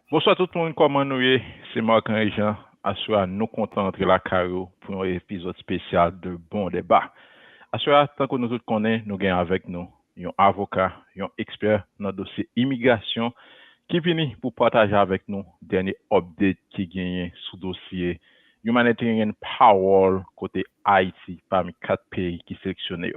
Bonsoir tout le monde, comment nous est? C'est Marc et Jean. Assura nous content entre la carreau pour un épisode spécial de Bon Débat. Assura, tant que nous tous connaissons, nous gagnons avec nous un avocat, un expert dans le dossier immigration qui vient pour partager avec nous dernier update qui gagne sous dossier Humanitarian Parole côté Haïti parmi 4 pays qui sélectionnés.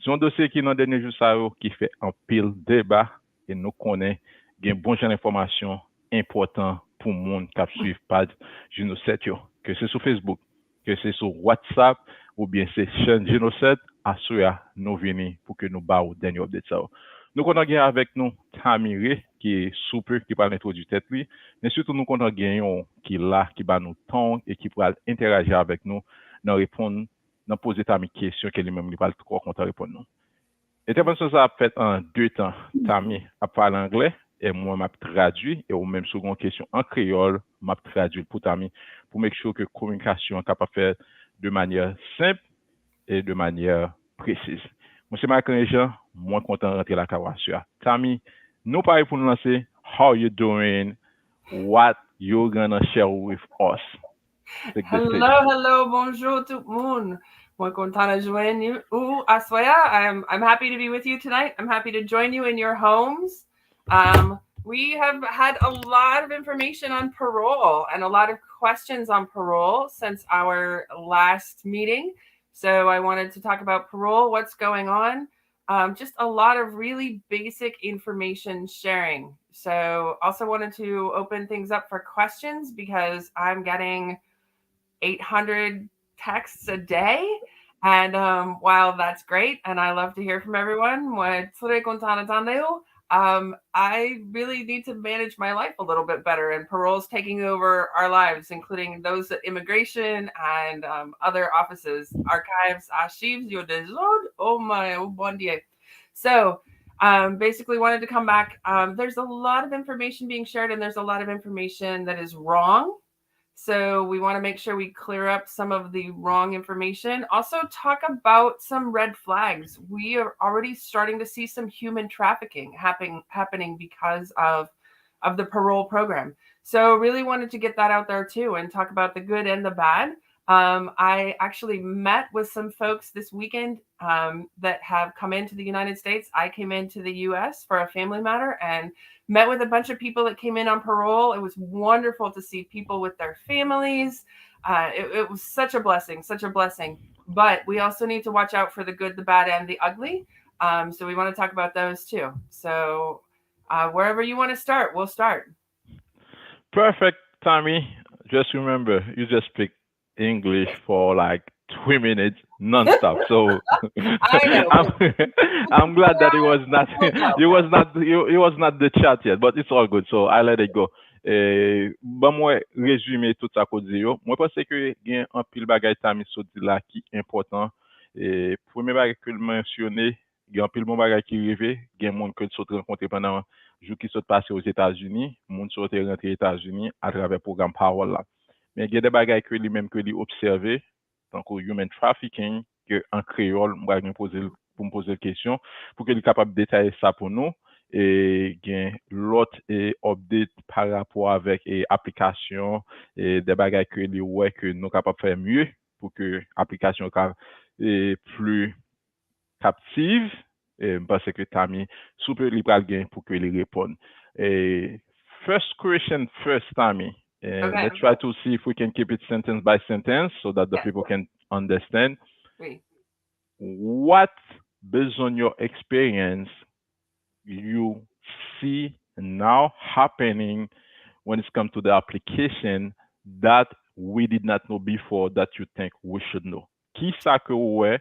C'est un dossier qui dans le dernier jour qui fait un pile débat et nous connaissons une bonne information important pour le monde qui suit pas Génocide, que c'est sur Facebook, que c'est sur WhatsApp ou bien c'est chaîne Génocide, assurez nous venir pour que nous baillons dernier update ça. Nous comptons gagner avec nous Tamire qui est super qui parle introduire tête lui, mais surtout nous comptons gagner qui là qui va nous temps et qui pourra interagir avec nous, nous répondre, nous poser Tamire question qu'elle même lui parle trop content répondre nous. Intervention ça a fait en 2 temps. Tamire a parlé anglais et moi m'a traduit et au même seconde question en créole m'a traduit pour Tamire pour make sure que communication est capable de faire de manière simple et de manière précise. Moi c'est Marc Jean, moi content de rentrer la carrosse. Tammy, nous parlons pour nous lancer. How you doing? What you gonna share with us? Take the stage. Hello, bonjour tout le monde. Moi content de joindre vous à soya. I'm happy to be with you tonight. I'm happy to join you in your homes. We have had a lot of information on parole and a lot of questions on parole since our last meeting. So I wanted to talk about parole, what's going on, just a lot of really basic information sharing. So also wanted to open things up for questions because I'm getting 800 texts a day. And while that's great, and I love to hear from everyone, I really need to manage my life a little bit better. And parole's taking over our lives, including those at immigration and other offices, archives, archives, oh my, oh bon Dieu. So basically wanted to come back. There's a lot of information being shared, and there's a lot of information that is wrong. So we want to make sure we clear up some of the wrong information. Also talk about some red flags. We are already starting to see some human trafficking happening because of the parole program. So really wanted to get that out there too and talk about the good and the bad. I actually met with some folks this weekend that have come into the United States. I came into the US for a family matter and met with a bunch of people that came in on parole. It was wonderful to see people with their families. It was such a blessing, such a blessing. But we also need to watch out for the good, the bad, and the ugly. So we want to talk about those too. So wherever you want to start, we'll start. Perfect, Tammy. Just remember, you just speak English for like 3 minutes nonstop. So I know. I'm, I'm glad that it was not the chat yet, but it's all good. So I let it go. Bon moi résumer tout ça qu'on dit yo. Moi pense que gen un pile bagay Tammy so dit là qui important. Premier bagay que le mentionner, gen un pile bon bagay qui rivé, gen monde que saute rencontrer pendant jour qui sont passés aux États-Unis, monde sont rentré aux États-Unis à travers le programme Parole là. Mais il y a des bagages que lui-même que lui observé, tant que human trafficking, que en créole, moi je poser pour me poser la question pour qu'il soit capable de détailler ça pour nous et gain l'autre update par rapport avec application et des bagages que lui ouais que nous capable faire mieux pour que l'application soit plus captive parce que Tammy super libre gain pour que les répondent. First question first, Tammy. Okay. Let's try to see if we can keep it sentence by sentence so that the people can understand. Oui. What, based on your experience, you see now happening when it comes to the application that we did not know before that you think we should know? Qui ça que ouais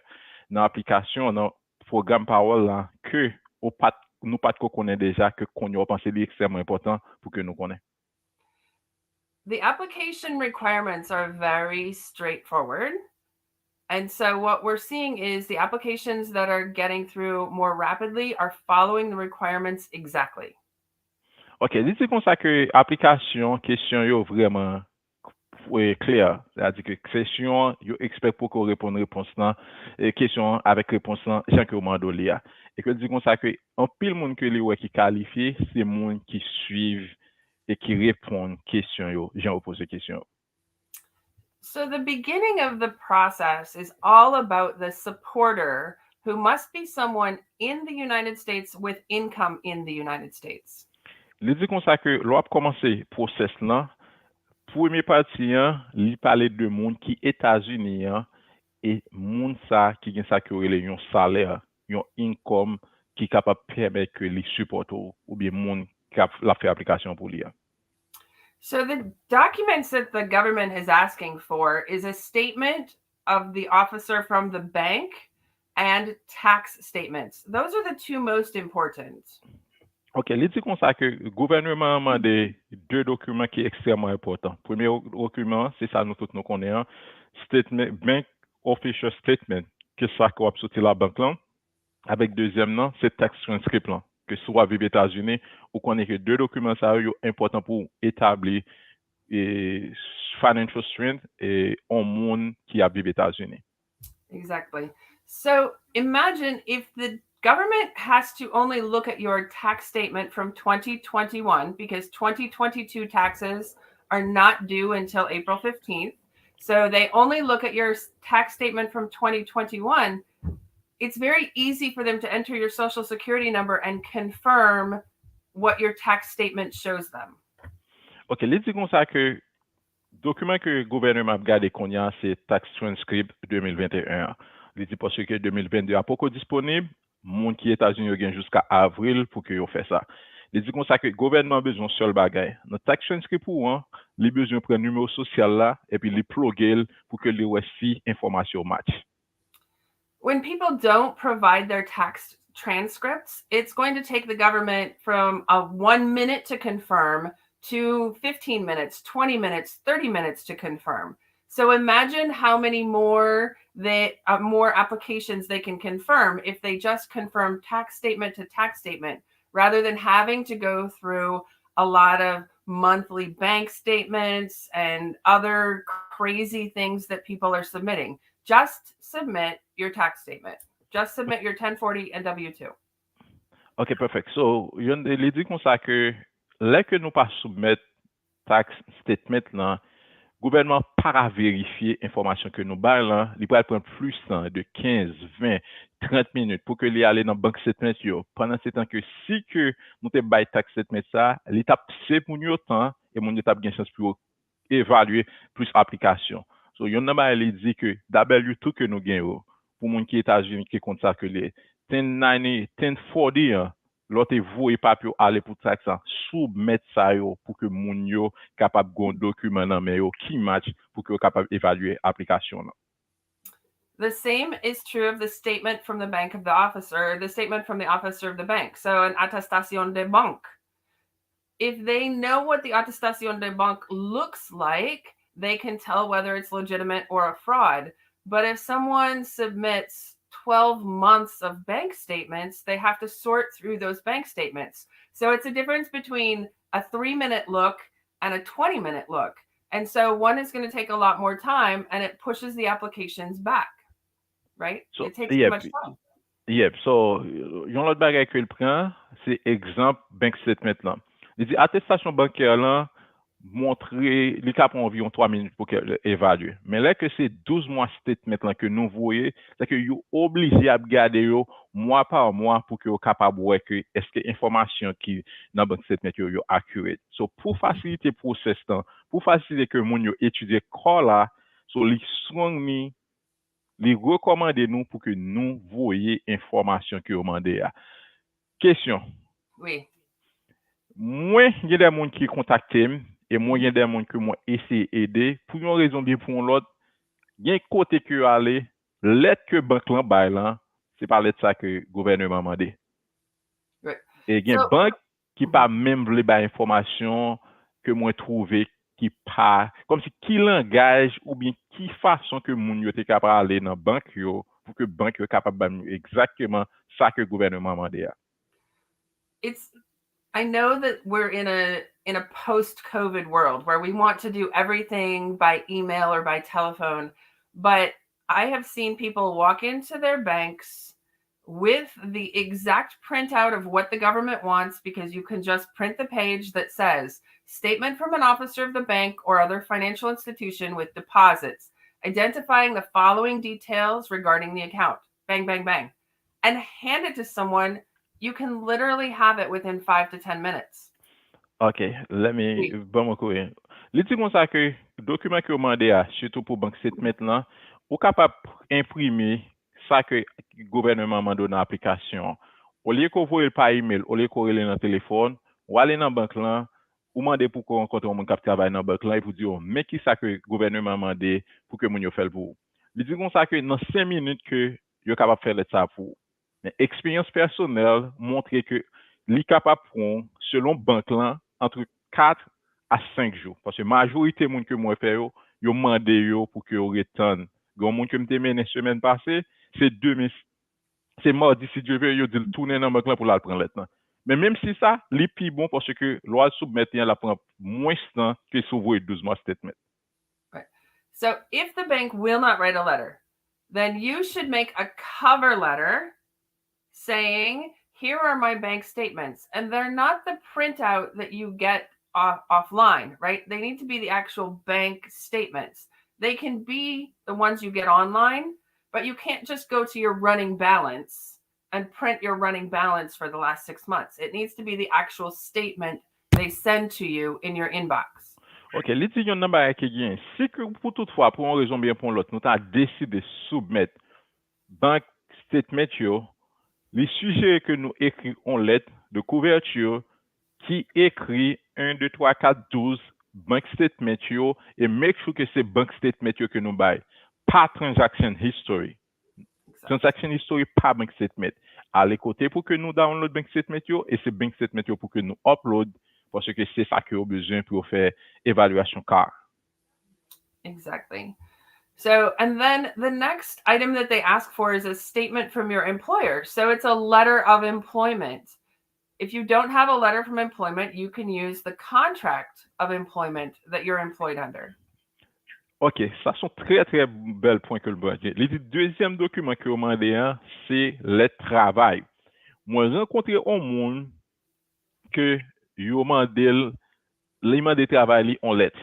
dans l'application, dans le programme Parole là, que nous pas connaît déjà, que qu'on a pensé extrêmement important pour que nous connaissions? The application requirements are very straightforward. And so what we're seeing is the applications that are getting through more rapidly are following the requirements exactly. OK, c'est comme ça que application question yo vraiment clair, c'est-à-dire que question yo expect pour qu'on réponde réponse là et question avec réponse là Jean que mando là et que dit comme ça que en pile monde que li ouais qui qualifié, c'est monde qui suivent et qui répondent question yo, j'en pose question. So the beginning of the process is all about the supporter who must be someone in the United States with income in the United States. Li di kon sa ke lo ap komanse proses lan, premier parti an, li pale de moun ki Etats-Unis an, et moun sa ki gen sa ki rele yon salaire, yon income qui capable permettre que les supporte ou bien moun qui la fait application pour lui. So the documents that the government is asking for is a statement of the officer from the bank and tax statements. Those are the two most important. OK, il dit comme ça que le gouvernement a demandé deux documents qui sont extrêmement importants. Premier document, c'est ça nous tous nous connaissons, statement bank official statement que ça qui va sortir la banque là. Avec deuxième nom, c'est tax transcript là, que soit vivre aux États-Unis ou connaît que deux documents ça sont importants pour établir financial strength et un monde qui a vivre aux États-Unis. Exactly. So imagine if the government has to only look at your tax statement from 2021 because 2022 taxes are not due until April 15th. So they only look at your tax statement from 2021. It's very easy for them to enter your social security number and confirm what your tax statement shows them. OK, les dit comme ça que document que le gouvernement a gardé qu'on y a, c'est tax transcript 2021. Il dit parce que 2022 a pas encore disponible, monde qui États-Unis gagne jusqu'à avril pour que yo fait ça. Il dit comme ça que le gouvernement a besoin seul bagay. Notre tax transcript pour hein, il besoin prendre numéro social là et puis les plugger pour que les aussi information match. When people don't provide their tax transcripts, it's going to take the government from a 1 minute to confirm to 15 minutes, 20 minutes, 30 minutes to confirm. So imagine how many more applications they can confirm if they just confirm tax statement to tax statement, rather than having to go through a lot of monthly bank statements and other crazy things that people are submitting. Just submit your tax statement. Just submit your 1040 and W-2. OK, perfect. So, il dit comme ça que là que nous pas soumettre tax statement là, gouvernement para vérifier information que nous bail là, il va prendre plus de 15, 20, 30 minutes pour que les aller dans bank statement yo. Pendant ce temps que si que nous te bail tax statement ça, l'étape c'est pour nous temps et mon étape gain chance pour évaluer plus application. So yon nan ba il dit que d'abord tout que nous gagnons pour moun qui États-Unis qui compte ça que les 1090, 1040 l'autre voye papier aller pour taxe soumettre ça yo pour que moun yo capable gon document nan men yo qui match pour que capable évaluer application là. The same is true of the statement from the bank of the officer, the statement from the officer of the bank. So an attestation de banque. If they know what the attestation de banque looks like, they can tell whether it's legitimate or a fraud. But if someone submits 12 months of bank statements, they have to sort through those bank statements. So it's a difference between a 3-minute look and a 20-minute look. And so one is going to take a lot more time and it pushes the applications back, right? So, it takes too much time. Yep. So, yon l'autre bagay que il prend, c'est exemple bank statement là. Il dit attestation bancaire là, montrer, il prend environ 3 minutes pour évaluer. Mais là que c'est 12 mois statement là que nous voyons, c'est que vous obligé à regarder yo mois par mois pour que vous capable voir que est-ce que information qui dans bank statement yo accurate. So pour faciliter le process pour faciliter que moun yo étudier corps là, so li soigner li recommander nous pour que nous voyons information que vous demandez. Question. Oui. Moi, il y a des gens qui contactent et moi, il y a des gens que moi essayer d'aider pour une raison bien pour l'autre. Il y a un côté que aller, l'aide que banque là bail là, c'est pas l'aide ça que le gouvernement m'a demandé. Right. Et il y a une banque qui pas même les bail information que moi trouvé qui pas comme si qui langage ou bien qui façon que moun yo était capable aller dans banque yo pour que banque yo capable exactement ça que le gouvernement m'a demandé. I know that we're in a post-COVID world where we want to do everything by email or by telephone, but I have seen people walk into their banks with the exact printout of what the government wants, because you can just print the page that says statement from an officer of the bank or other financial institution with deposits, identifying the following details regarding the account. Bang, bang, bang. And hand it to someone. You can literally have it within 5 to 10 minutes. Ok, bon mwen kowe. Li di kon sa ke dokumen ki yo mande a, surtout pou bank statement lan, ou kapap imprime sa ke gouvernement mando nan aplikasyon. Ou liye ko voye pa email, ou liye ko rele nan telefon, ou ale nan bank lan, ou mande pou ko renkontre moun kap travay nan bank lan, e pou di yo, men ki sa ke gouvernement mande pou ke moun yo fel pou. Li di kon sa ke nan 5 minutes ke yo kapap fel et sa pou. Men eksperyans personel montre ke li kapap pron, selon bank lan, entre 4 à 5 jours. Parce que majorité moun que moi fait yo mande yo pour que yo return. Gon moun que m'te mené semaine passée, c'est mardi si Dieu veut yo dit tourner dans banque là pour la prendre lettre. Mais même si ça, li pi bon parce que loi soumettre la prend moins temps que s'ouvrir 12 mois statement. Right. So if the bank will not write a letter, then you should make a cover letter saying, here are my bank statements. And they're not the printout that you get offline, right? They need to be the actual bank statements. They can be the ones you get online, but you can't just go to your running balance and print your running balance for the last 6 months. It needs to be the actual statement they send to you in your inbox. Ok, li ti yon nan bagay ki gen, si que pour toutefois, pour une raison bien pour l'autre, nous ta décidé soumettre bank statement yo, li sujet que nous écrit en lettre de couverture qui écrit 1, 2, 3, 4, 12 bank statement yo et make sure que c'est bank statement yo que nous bail. Pas transaction history. Exactly. Transaction history, pas bank statement. À l'écoute pour que nous download bank statement yo et c'est bank statement yo pour que nous upload parce que c'est ça que nous besoin pour faire évaluation car. Exactly. So, and then the next item that they ask for is a statement from your employer. So it's a letter of employment. If you don't have a letter from employment, you can use the contract of employment that you're employed under. Ok, ça sont très très belles points que le budget. Le deuxième document que vous demandez, c'est le travail. Moi, j'ai rencontré un monde que vous demandez, le travail en lettre.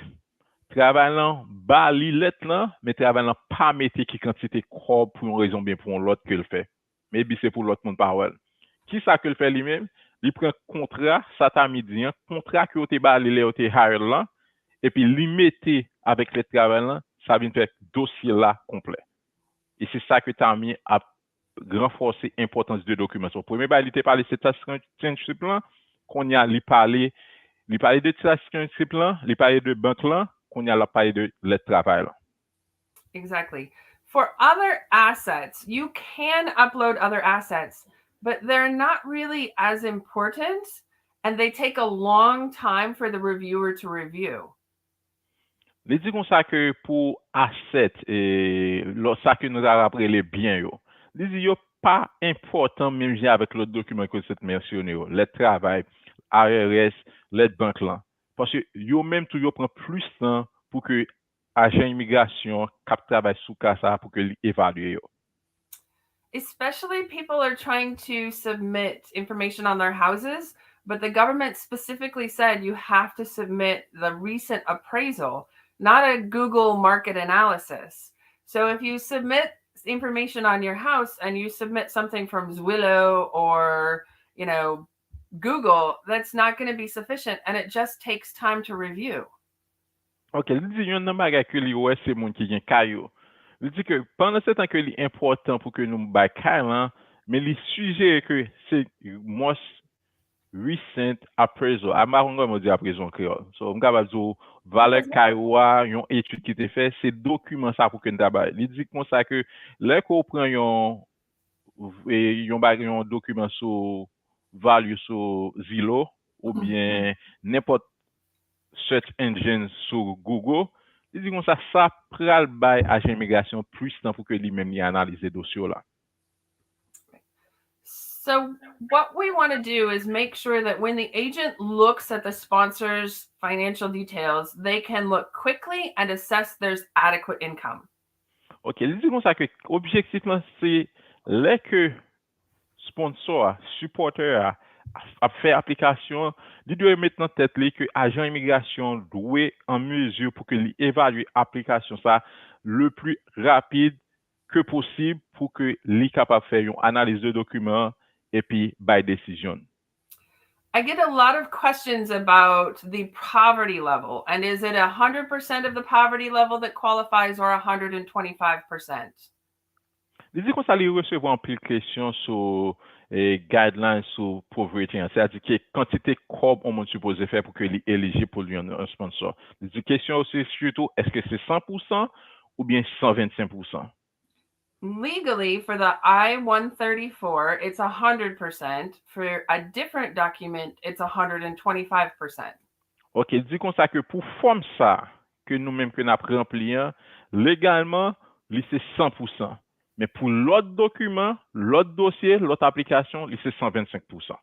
Travail là, ba li lettre là, mais travail là pas mettre qui quantité corps pour une raison bien pour l'autre que le fait. Mais c'est pour l'autre monde parole. Qui ça que le fait lui-même? Il prend contrat, ça t'a midi, contrat que te ba li le te hire là, et puis li mette avec le travail là, ça vient faire dossier là complet. Et c'est ça que t'as mis à renforcer l'importance de document. So, premier ba il te parler c'est citizenship là, qu'on y a li parler de citizenship là, li parler de banque là, qu'on y a parlé de le travail là. Exactly. For other assets, you can upload other assets, but they're not really as important and they take a long time for the reviewer to review. Les dit comme ça que pour asset et ça que nous avons appris les biens yo. Les dit yo pas important même avec l'autre document que c'est mentionné yo, le travail, ARS, l'aide banque là. Parce que yo même tout yo prend plus temps pour que agent immigration cap travail sous ça pour que l'évaluer yo. Especially people are trying to submit information on their houses, but the government specifically said you have to submit the recent appraisal, not a Google market analysis. So if you submit information on your house and you submit something from Zillow or, Google, that's not going to be sufficient and it just takes time to review. Ok, il dit yon nan bagay que li wè c'est moun qui gen kayo. Il dit que pendant ce temps que li important pour que nous bay kayo, mais li sujet que c'est most recent appraisal. Amarongo me dit appraisal en créole. So m'kabab zo valeur kayo yon étude qui te fait, c'est document ça pour que nous travail. Il dit comme ça que là qu'on prend yon document sur value sur Zillow ou bien n'importe search engine sur Google, il dit comme ça pral bay agent immigration plus temps pour que lui-même y analyse dossier là. So what we want to do is make sure that when the agent looks at the sponsor's financial details, they can look quickly and assess there's adequate income. OK, il dit comme ça que objectivement c'est les que sponsor, supporter a fait application, il doit mettre en tête que agent immigration doit en mesure pour que l'évalue application ça le plus rapide que possible pour que li capable faire une analyse de documents et puis by décision. I get a lot of questions about the poverty level. And is it 100% of the poverty level that qualifies or 125%? Il dit qu'on ça lui recevoir un pile question sur guidelines sur pauvreté, hein. C'est-à-dire que quantité cob on supposé faire pour que est éligible pour lui un sponsor. Il dit question aussi surtout est-ce que c'est 100% ou bien 125%? Legally, for the I-134, it's 100%. For a different document, it's 125%. OK, il dit comme ça que pour forme ça que nous-mêmes que nous avons rempli, hein, légalement, c'est 100%. Mais pour l'autre document, l'autre dossier, l'autre application, c'est 125%.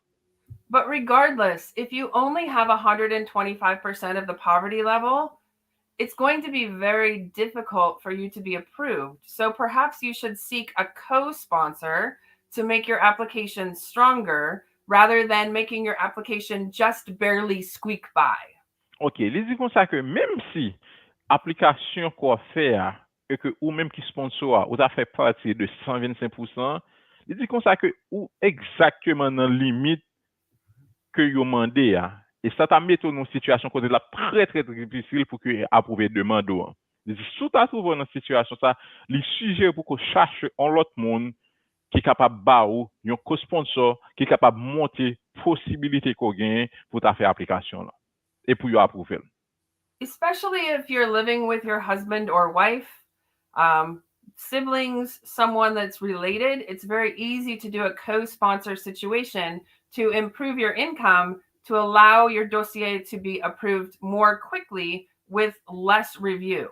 But regardless, if you only have 125% of the poverty level, it's going to be very difficult for you to be approved. So perhaps you should seek a co-sponsor to make your application stronger rather than making your application just barely squeak by. OK, il dit comme ça que même si application qu'on fait et que ou même qui sponsor ou a fait partie de 125%, il dit comme ça que ou exactement dans limite que yo mandé et ça t'a mis dans une situation côté là très difficile pour que approuver demande. Il dit sous ta trouvé dans situation ça, les sujets pour que cherche un autre monde qui est capable ba ou un co-sponsor qui est capable monter possibilité qu'on gagne pour ta faire application là et pour yo approuver. Especially if you're living with your husband or wife, siblings, someone that's related, it's very easy to do a co-sponsor situation to improve your income to allow your dossier to be approved more quickly with less review.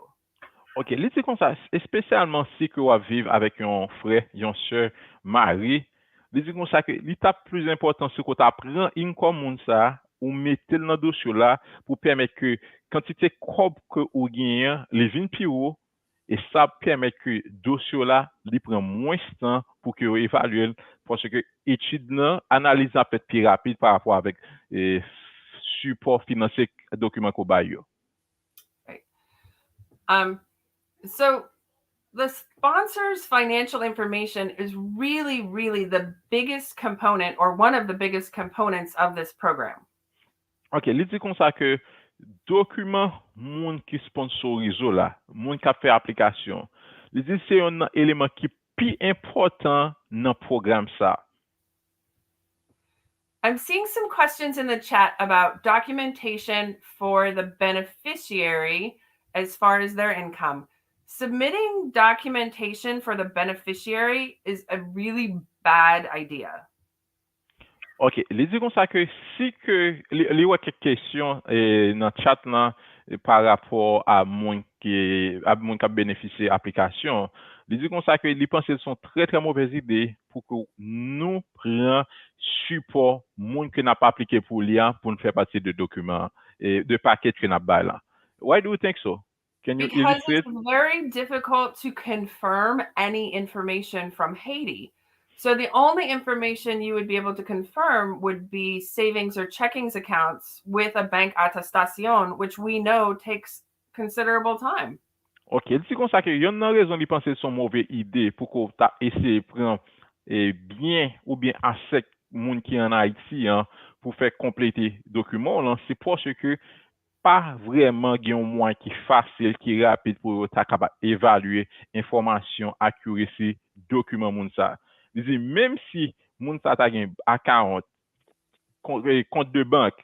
OK, li dit comme ça, spécialement si que vous vivre avec un frère, une soeur, mari, li dit comme ça que l'étape plus importante c'est que tu apprends income moun ça ou mettez dans dossier là pour permettre que quantité cob que ou gagne, les vinn plus haut et ça permet que dossier là li prend moins de temps pour que évaluer parce que étude là analyse peut être plus rapide par rapport avec support financier document ko ba yo. Right. So the sponsor's financial information is really the biggest component or one of the biggest components of this program. OK, li dit comme ça que document moun qui sponsorise là, moun qui a fait application. Li dit c'est un élément qui plus important dans programme ça. I'm seeing some questions in the chat about documentation for the beneficiary as far as their income. Submitting documentation for the beneficiary is a really bad idea. OK, li dit comme ça que si que li y a quelques questions dans chat là par rapport à moun qui a bénéficié application, li dit comme ça que li pense que sont très mauvaise idée pour que nous prenions support moun qui n'a pas appliqué pour l'IA pour nous faire partie de documents et de paquets que n'a pas là. Why do you think so? Can you Because illustrate? it's very difficult to confirm any information from Haiti. So the only information you would be able to confirm would be savings or checkings accounts with a bank attestation, which we know takes considerable time. OK, c'est comme ça que y a une raison de penser son mauvaise idée pour qu'on t'a essayé prendre bien ou bien assez monde qui en Haïti hein, pour faire compléter document là, c'est parce que pas vraiment un moyen qui facile qui rapide pour ta capable évaluer information accuracy document moun ça. Dit même si moun ça ta gen à 40 compte de banque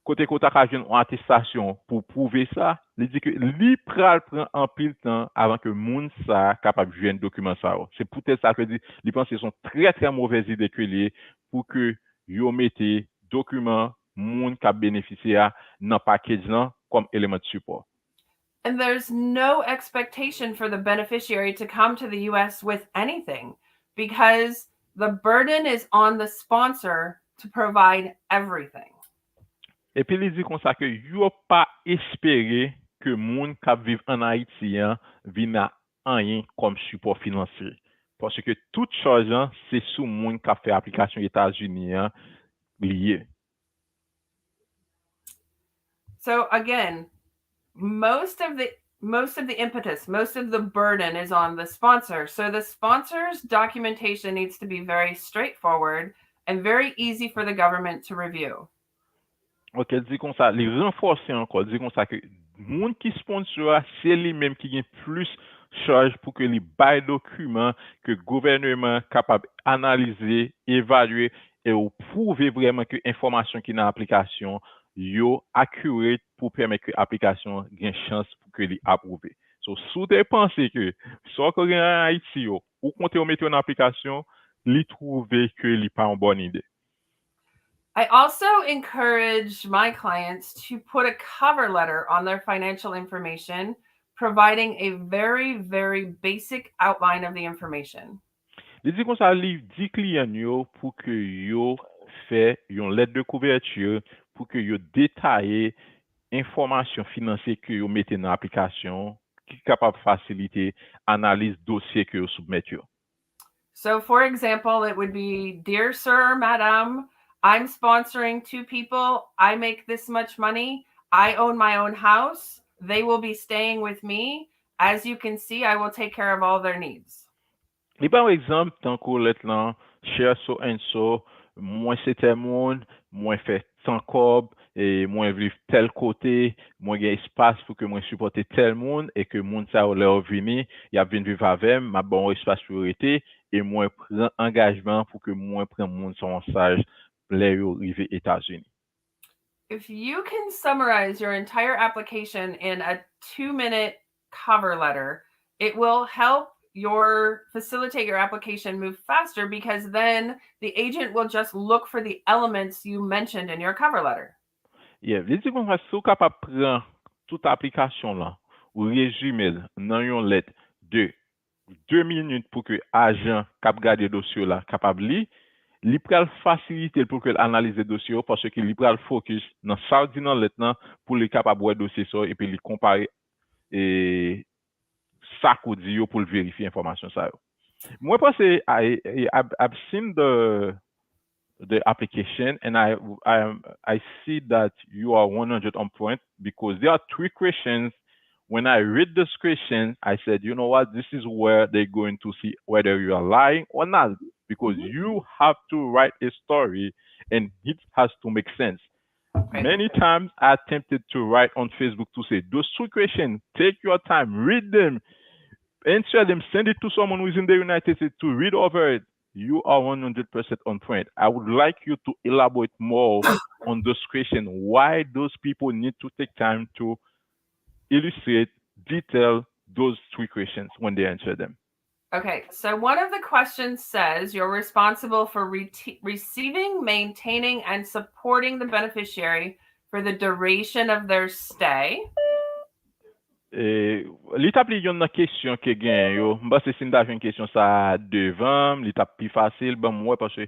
côté qu'on t'a une attestation pour prouver ça, il dit que li pral prend en pile temps avant que moun ça capable jouer un document ça. C'est peut-être ça que dit, il pense que sont très mauvaises idées que lié pour que yo mette document moun qui bénéficié dans package là comme élément de support. And there's no expectation for the beneficiary to come to the US with anything because the burden is on the sponsor to provide everything. Et puis il dit comme ça que yo pas espérer que moun qui vivent en Haïti vienne rien comme support financier parce que toute chose c'est sous moun qui fait application aux États-Unis lié. So again, most of the impetus, most of the burden is on the sponsor. So the sponsor's documentation needs to be very straightforward and very easy for the government to review. Ok, di kon sa, li renforse ankon, di kon sa ke moun ki sponsor a, se li menm ki gen plus charge pou ke li bay dokumen ke gouvernement kapab analize, evalue, e ou prouve vreman ke informasyon ki nan aplikasyon yo accurate pou permet ke aplikasyon gen chans pou ke li aprouve. So, sou te pense ke, so ko gen an Haiti yo, ou konte ou mette yo nan aplikasyon, li trouve ke li pa an bon ide. I also encourage my clients to put a cover letter on their financial information, providing a very, very basic outline of the information. Li di kon sa li di kliyen yo pou ke yo fe yon lettre de couverture pou ke yo detaye informasyon finansye ke yo mette nan aplikasyon ki kapab fasilite analize dosye ke yo soubmet yo. So, for example, it would be, Dear Sir or Madam, I'm sponsoring 2 people. I make this much money. I own my own house. They will be staying with me. As you can see, I will take care of all their needs. Li ba un exemple tankou let lan, share so and so, mwen se tel moun, mwen fe tan kob, e mwen viv tel kote, mwen gen espas pou ke mwen supporte tel moun, e ke moun sa ou le ou vini, ya vin viv avem, ma bon espas pou rete, e mwen pren engajman pou ke mwen pren moun son saj le yo rive Etats-Unis. If you can summarize your entire application in a 2-minute cover letter, it will help facilitate your application move faster, because then the agent will just look for the elements you mentioned in your cover letter. Yeah, li di kon sa sou kapap pran tout aplikasyon lan, ou rezume nan yon let de 2 minutes pou ke ajan kap gade dosyo la kapab li pral fasilite pou ke analize dosyo parce ke li pral focus nan sa di nan let nan pou li kapab wè dosye so e puis li compare sa kou di yo pou verifiye informasyon sa yo. Mwen pense I've seen the application and I see that you are 100 on point because there are 3 questions. When I read this question, I said, you know what, this is where they're going to see whether you are lying or not, because you have to write a story and it has to make sense. Okay. Many times I attempted to write on Facebook to say, those 2 questions, take your time, read them, answer them, send it to someone who's in the United States to read over it. You are 100% on point. I would like you to elaborate more on this question, why those people need to take time to illustrate, detail those 3 questions when they answer them. Okay, so one of the questions says you're responsible for receiving, maintaining, and supporting the beneficiary for the duration of their stay. Li tap li yon nan kesyon ke gen yo, mba se sin da jen kesyon sa devan, li tap pi fasil, ban mwen parce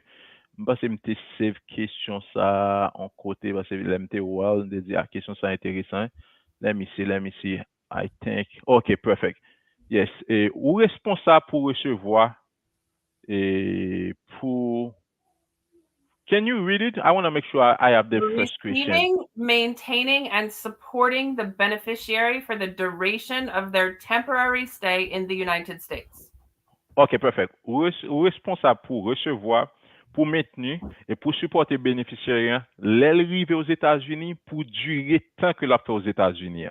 mba se mte save kesyon sa an kote, parce mte wal, de di a kesyon sa interesant. Let me see. I think. Okay, perfect. Yes. Ou responsable pour recevoir pour. Can you read it? I want to make sure I have the first question. Receiving, maintaining, and supporting the beneficiary for the duration of their temporary stay in the United States. Okay, perfect. Ou responsable pour recevoir, pour maintenir et pour supporter bénéficiaire l'arrivée aux États-Unis pour durer tant que la fait aux États-Unis.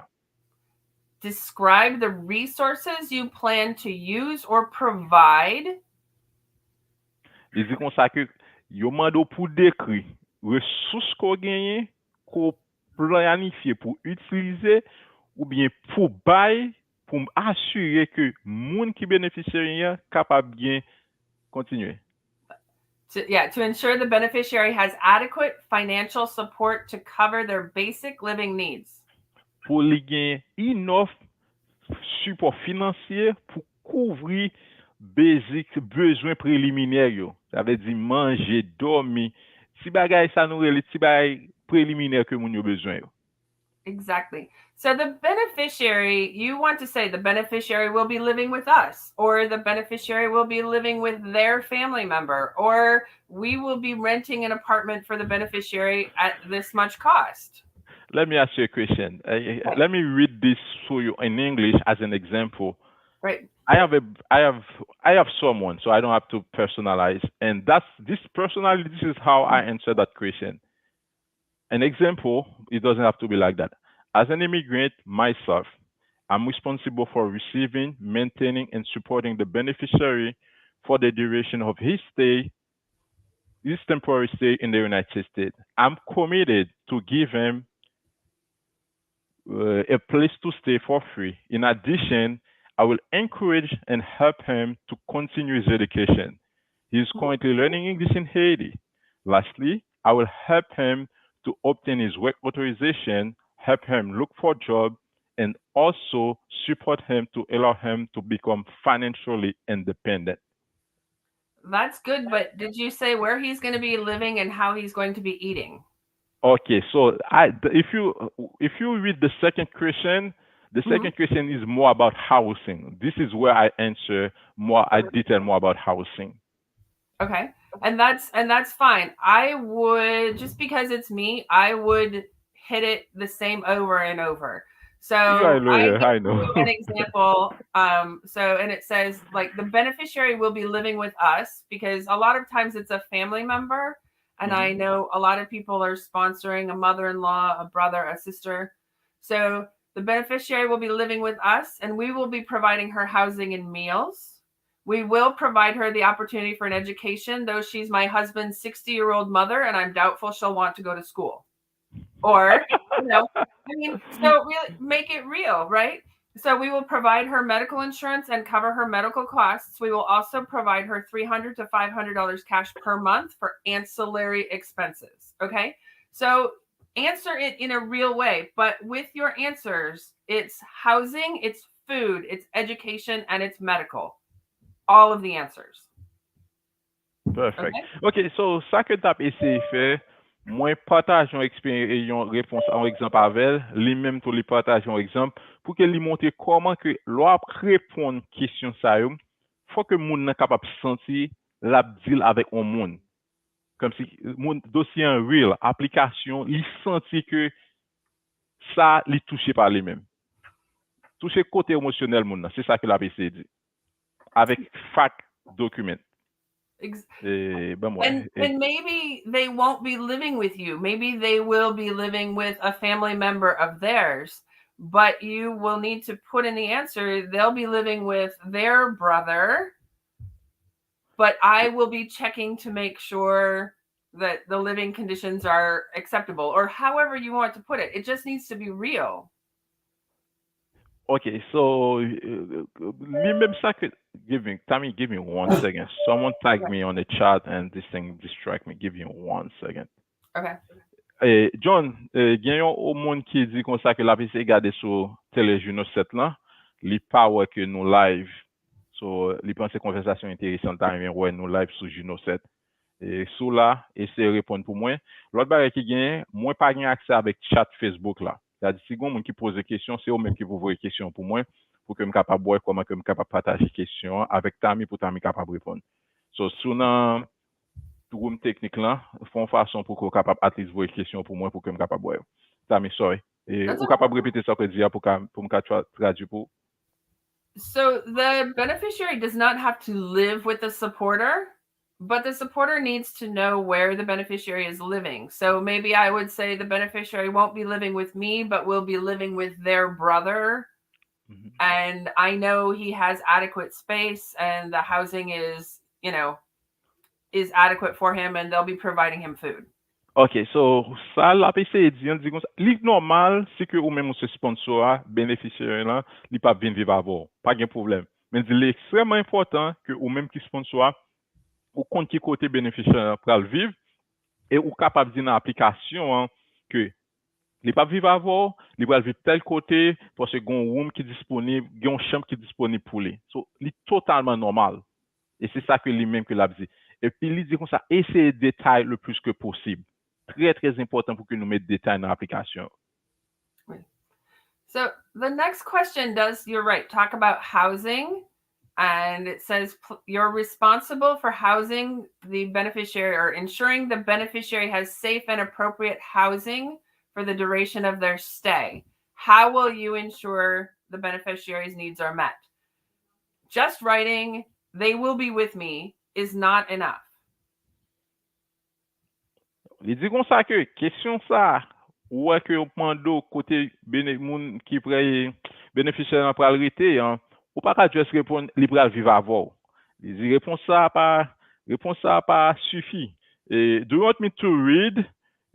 Describe the resources you plan to use or provide. Les dit comme ça que yo mando pour décrire ressources qu'on gagne, qu'on planifier pour utiliser ou bien pour bail pour assurer que moun qui bénéficiaire capable bien continuer. To ensure the beneficiary has adequate financial support to cover their basic living needs. Pour li gen enough support financier pour couvrir basic besoins préliminaires yo. Ça veut dire manger, dormir, ti bagay ça nous les ti bagay préliminaire que moun yo besoin yo. Exactly. So the beneficiary, you want to say the beneficiary will be living with us, or the beneficiary will be living with their family member, or we will be renting an apartment for the beneficiary at this much cost. Let me ask you a question. Right. Let me read this for you in English as an example. Right. I have a I have someone, so I don't have to personalize, and that's this personally. This is how I answer that question. An example, it doesn't have to be like that. As an immigrant myself, I'm responsible for receiving, maintaining, and supporting the beneficiary for the duration of his temporary stay in the United States. I'm committed to give him a place to stay for free. In addition, I will encourage and help him to continue his education. He is currently learning English in Haiti. Lastly, I will help him to obtain his work authorization, help him look for a job, and also support him to allow him to become financially independent. That's good, but did you say where he's going to be living and how he's going to be eating? Okay, so if you read the Hmm. second question is more about housing. This is where I answer more, I detail more about housing. Okay. And that's fine. I would, just because it's me, I would hit it the same over and over. You are a So I lawyer, give I know. you an example. So and it says like the beneficiary will be living with us because a lot of times it's a family member. And Mhm. I know a lot of people are sponsoring a mother-in-law, a brother, a sister. So the beneficiary will be living with us and we will be providing her housing and meals. We will provide her the opportunity for an education, though she's my husband's 60-year-old mother, and I'm doubtful she'll want to go to school. Or, you know, I mean, so really make it real, right? So we will provide her medical insurance and cover her medical costs. We will also provide her $300 to $500 cash per month for ancillary expenses. Okay. So answer it in a real way, but with your answers, it's housing, it's food, it's education, and it's medical. All of the answers. Perfect. Okay. Ok, so sa ke tap ese fe, mwen pataj yon repons an ekzamp avel, li menm tou li pataj yon ekzamp, pou ke li montre koman ke lo ap repon kesyon sa yo, fò ke moun nan kapap santi la dil avèk on moun. Kom si moun dosyen real, aplikasyon, li santi ke sa li touche pa li menm. Touche kote emosyonel moun nan, se sa ke la ap ese di. Avèk fak dokumen. Ex- Ben and mwen, and maybe they won't be living with you. Maybe they will be living with a family member of theirs. But you will need to put in the answer. They'll be living with their brother, but I will be checking to make sure that the living conditions are acceptable, or however you want to put it. It just needs to be real. okay, so me même ça que Tammy, give me 1 second. Someone tag Okay. me on the chat and this thing distract me. Give me 1 second. Okay. John, gen yon ou moun ki di kon sa ke la pise gade sou telejuno 7 lan, li pa wè ke nou live. So, li panse konversasyon interesant ta yon wè nou live sou Juno 7. Sou la, ese repon pou mwen. Lot bare ki gen, mwen pa gen akse avèk chat Facebook la. Ya di si gon moun ki pose kesyon, se ou men ki pou voye kesyon pou mwen, pou ke m kapab wè koman ke m kapab pataje kesyon avèk Tami pou Tami kapab repon. So, sou nan room teknik lan, fon fason pou ko kapab at least voye kesyon pou mwen pou ke m kapab wè. Tami, sorry. That's Ou okay. kapab repete sa ke diya pou m ka tradu pou? So the beneficiary does not have to live with the supporter, but the supporter needs to know where the beneficiary is living. So maybe I would say the beneficiary won't be living with me, but will be living with their brother. Mhm. And I know he has adequate space and the housing is adequate for him and they'll be providing him food. Ok, so sa la pe se di, an di kon sa, li normal, si ke ou men moun se sponsor a, beneficiary lan, li pa vin viv avon, pa gen problem. Men di li ekstreman important ke ou men ki sponsor a, ou kont ki kote beneficiary pral viv, e ou kapab di nan aplikasyon an, ke li pa viv avon, li pral viv tel kote, pwase gon room ki disponib, gon champ ki disponib pou li. So, li totalman normal. E se sa ke li men ke la di. E pi li di kon sa, eseye detay le plus ke posib. Très, très important pour que nous mettions des détails dans l'application. So the next question does, you're right, talk about housing. And it says you're responsible for housing the beneficiary or ensuring the beneficiary has safe and appropriate housing for the duration of their stay. How will you ensure the beneficiary's needs are met? Just writing, they will be with me, is not enough. Li di kon sa ke, kesyon sa, ou ke yon pando kote moun ki pre beneficiaire pral rete, ou pa ka just repon li pral vive avou. Li di repon sa pa sufi. Do you want me to read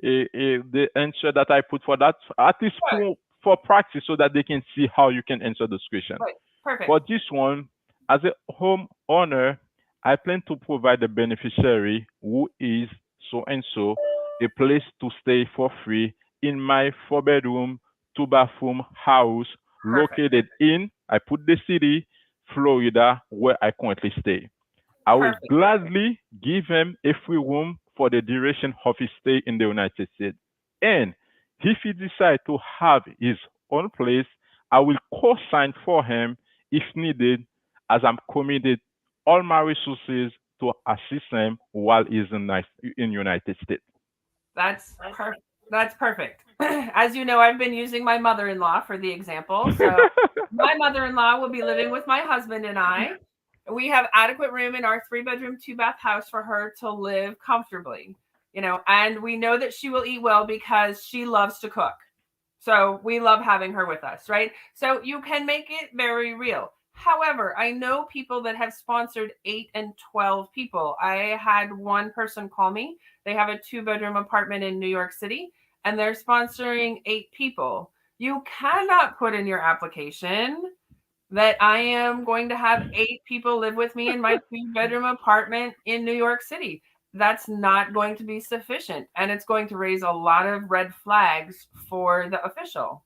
the answer that I put for that? At least for practice so that they can see how you can answer this question. Right. Perfect. For this one, as a homeowner, I plan to provide the beneficiary who is so and so a place to stay for free in my 4 bedroom, 2 bathroom house located in, I put the city, Florida, where I currently stay. I will gladly give him a free room for the duration of his stay in the United States. And if he decides to have his own place, I will co-sign for him if needed, as I'm committed all my resources to assist him while he's in United States. That's perfect. That's perfect. As you know, I've been using my mother-in-law for the example. So my mother-in-law will be living with my husband and I. We have adequate room in our 3 bedroom, 2 bath house for her to live comfortably, and we know that she will eat well because she loves to cook. So we love having her with us, right? So you can make it very real. However, I know people that have sponsored 8 and 12 people. I had one person call me. They have a 2 bedroom apartment in New York City and they're sponsoring 8 people. You cannot put in your application that I am going to have 8 people live with me in my 2 bedroom apartment in New York City. That's not going to be sufficient. And it's going to raise a lot of red flags for the official.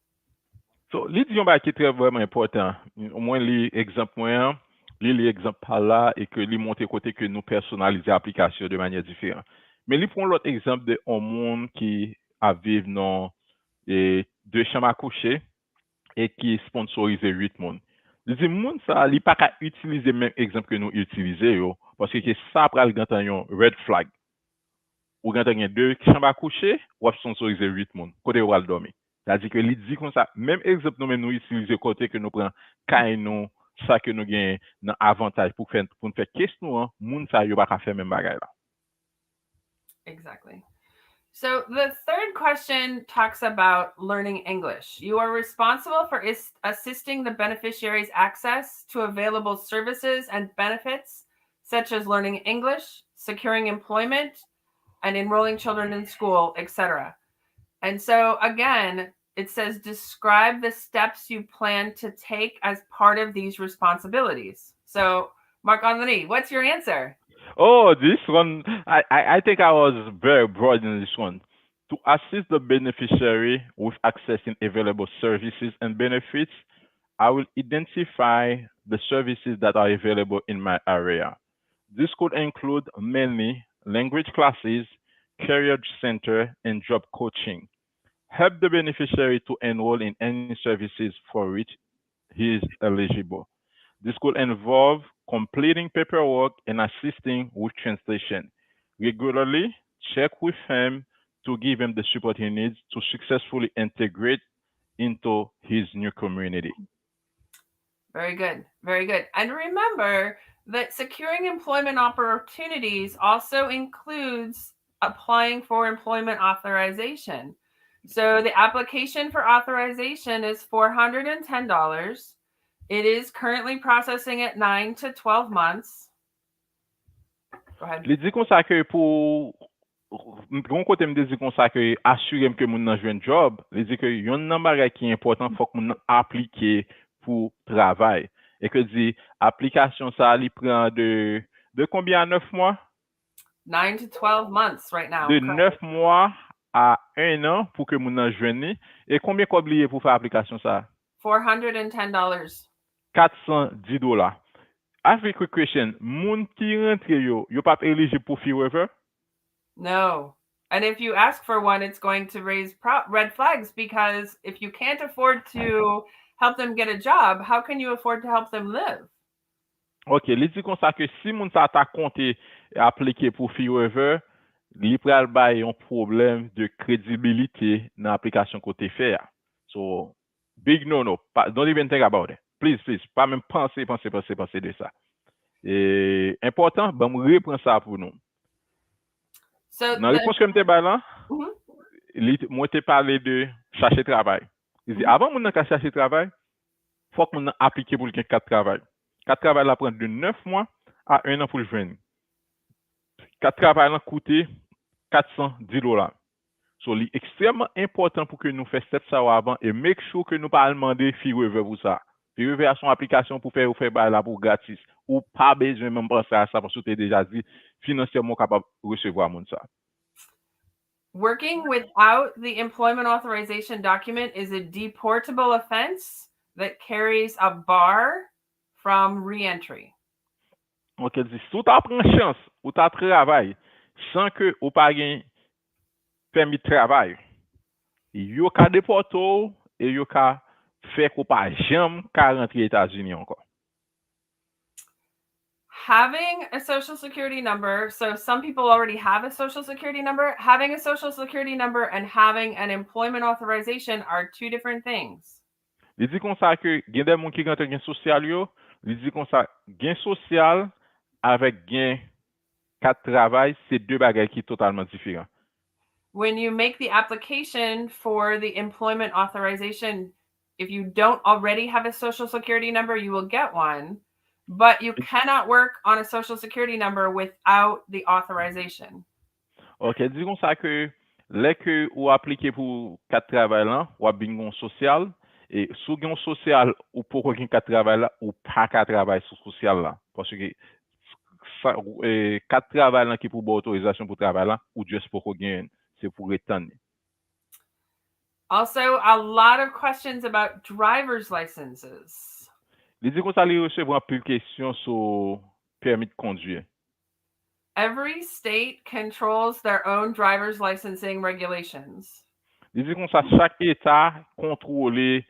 So, li di yon ba ki tre vreman important. Au mwen li ekzamp mwen, li ekzamp pa la, e ke li monte kote ke nou personalize aplikasyon de manye diferan. Men li pon lot ekzamp de on moun ki aviv nan 2 chanm a kouche e ki sponsorize 8 moun. Li di moun sa, li pa ka utilize men ekzamp ke nou utilize yo, paske ke sa pral gantan yon red flag. Ou gantan yon 2 chanm a kouche, wap sponsorize 8 moun, kote wal domi. C'est-à-dire que li di kon sa, même exemple nous men nou utilize kote que nous pran kay nou, sa que nous gen nan avantage pour nous faire kes nou, moun sa yo pa ka fè men bagay la. Exactly. So the third question talks about learning English. You are responsible for assisting the beneficiary's access to available services and benefits, such as learning English, securing employment, and enrolling children in school, etc. And so again, it says describe the steps you plan to take as part of these responsibilities. So, Marc-Henri, what's your answer? Oh, this one, I think I was very broad in this one. To assist the beneficiary with accessing available services and benefits, I will identify the services that are available in my area. This could include mainly language classes, career center, and job coaching. Help the beneficiary to enroll in any services for which he is eligible. This could involve completing paperwork and assisting with translation. Regularly check with him to give him the support he needs to successfully integrate into his new community. Very good. Very good. And remember that securing employment opportunities also includes applying for employment authorization. So the application for authorization is $410. It is currently processing at 9 to 12 months. Go ahead. Li di kon sa ke pou gon kote m di kon sa ke asyurem ke moun nan jwen job, li di ke yon nan bagay ki important fok moun nan aplike pou travay. E ke di aplikasyon sa li pran de combien à 9 mois? 9 to 12 months right now. De 9 mois à 1 an pour que moun nan jwen ni. Et combien kob liye pour faire application ça? $410. $410. I have a quick question. Moun ki rentre yo pa eligible pour fee waiver? No. And if you ask for one, it's going to raise red flags, because if you can't afford to help them get a job, how can you afford to help them live? Ok, li di kon sa ke si moun sa ta konte aplike pou Fiverr, li pral bay yon problem de kredibilite nan aplikasyon kote fe ya. So, big no. Don't even think about it. Please, pa men pense de sa. E, important, ba m repren sa pou nou. So Nan repons ke m te bay lan, Mhm. mwen te pale de chache travay. Avan moun nan ka chache travay, fok moun nan aplike pou gen kat travay. Kat travay la pren de 9 mois à 1 an pou l'jwen. Kat travay lan koute $410. So, li ekstremement important pou ke nou fè step sa avant et make sure ke nou pa almande Fiverr pou sa. Fiverr a son aplikasyon pou fè bay la pou gratis. Ou pa bezwen mèm pense a sa, parce que te deja di financièrement capable recevoir moun sa. Working without the employment authorization document is a deportable offense that carries a bar from re-entry. Ok, di, sou ta pren chans ou ta travay sans que ou pa gen permis de travail, yo ka deporto et yo ka fè ko pa jam ka rentre États-Unis encore. Having a social security number, so some people already have a social security number. Having a social security number and having an employment authorization are two different things. Li di kon sa ke gen den moun ki rentre gen sosyal yo, li di kon sa gen sosyal avec gen kat travay, c'est deux bagay ki totalement différent. When you make the application for the employment authorization, if you don't already have a social security number, you will get one, but you cannot work on a social security number without the authorization. Ok, di kon sa ke lè ke ou aplike pou kat travay lan, ou ap bin gon sosyal, et sou gen sosyal ou pou gen kat travay la, ou pa kat travay sou sosyal la. Parce que kat travay lan ki pou bo autorisasyon pou travay lan, ou just pou gen, c'est pour retenir. Also, a lot of questions about driver's licenses. Li di kon sa li recevo an pil kesyon sou permis de conduire. Every state controls their own driver's licensing regulations. Li di kon sa chak etat kontrole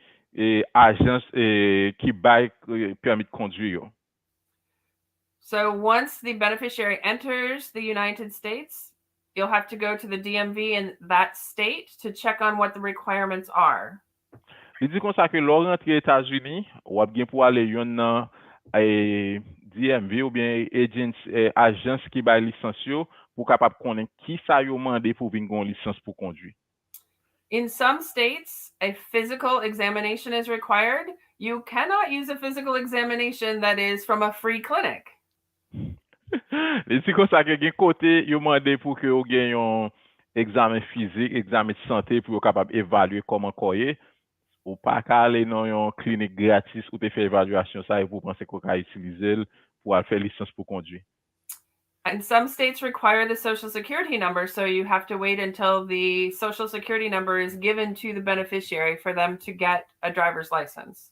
ajans ki bay permis de conduire yo. So once the beneficiary enters the United States, you'll have to go to the DMV in that state to check on what the requirements are. Li di kon sa ke lor rentre Etats-Unis, wap gen pou ale yon nan DMV ou bien agence ki bay lisans yo pou kapap konen ki sa yo mande pou vin gon lisans pou conduire. In some states, a physical examination is required. You cannot use a physical examination that is from a free clinic. Li di kon sa ke gen kote yo mande pou ke yo gen yon examen fizik, examen de santé pou yo kapap evalue koman koye. Ou pa ka ale nan yon klinik gratis ou te fè evaluasyon sa, pou pense ko ka itilize l pou al fè lisans pou conduire. And some states require the social security number, so you have to wait until the social security number is given to the beneficiary for them to get a driver's license.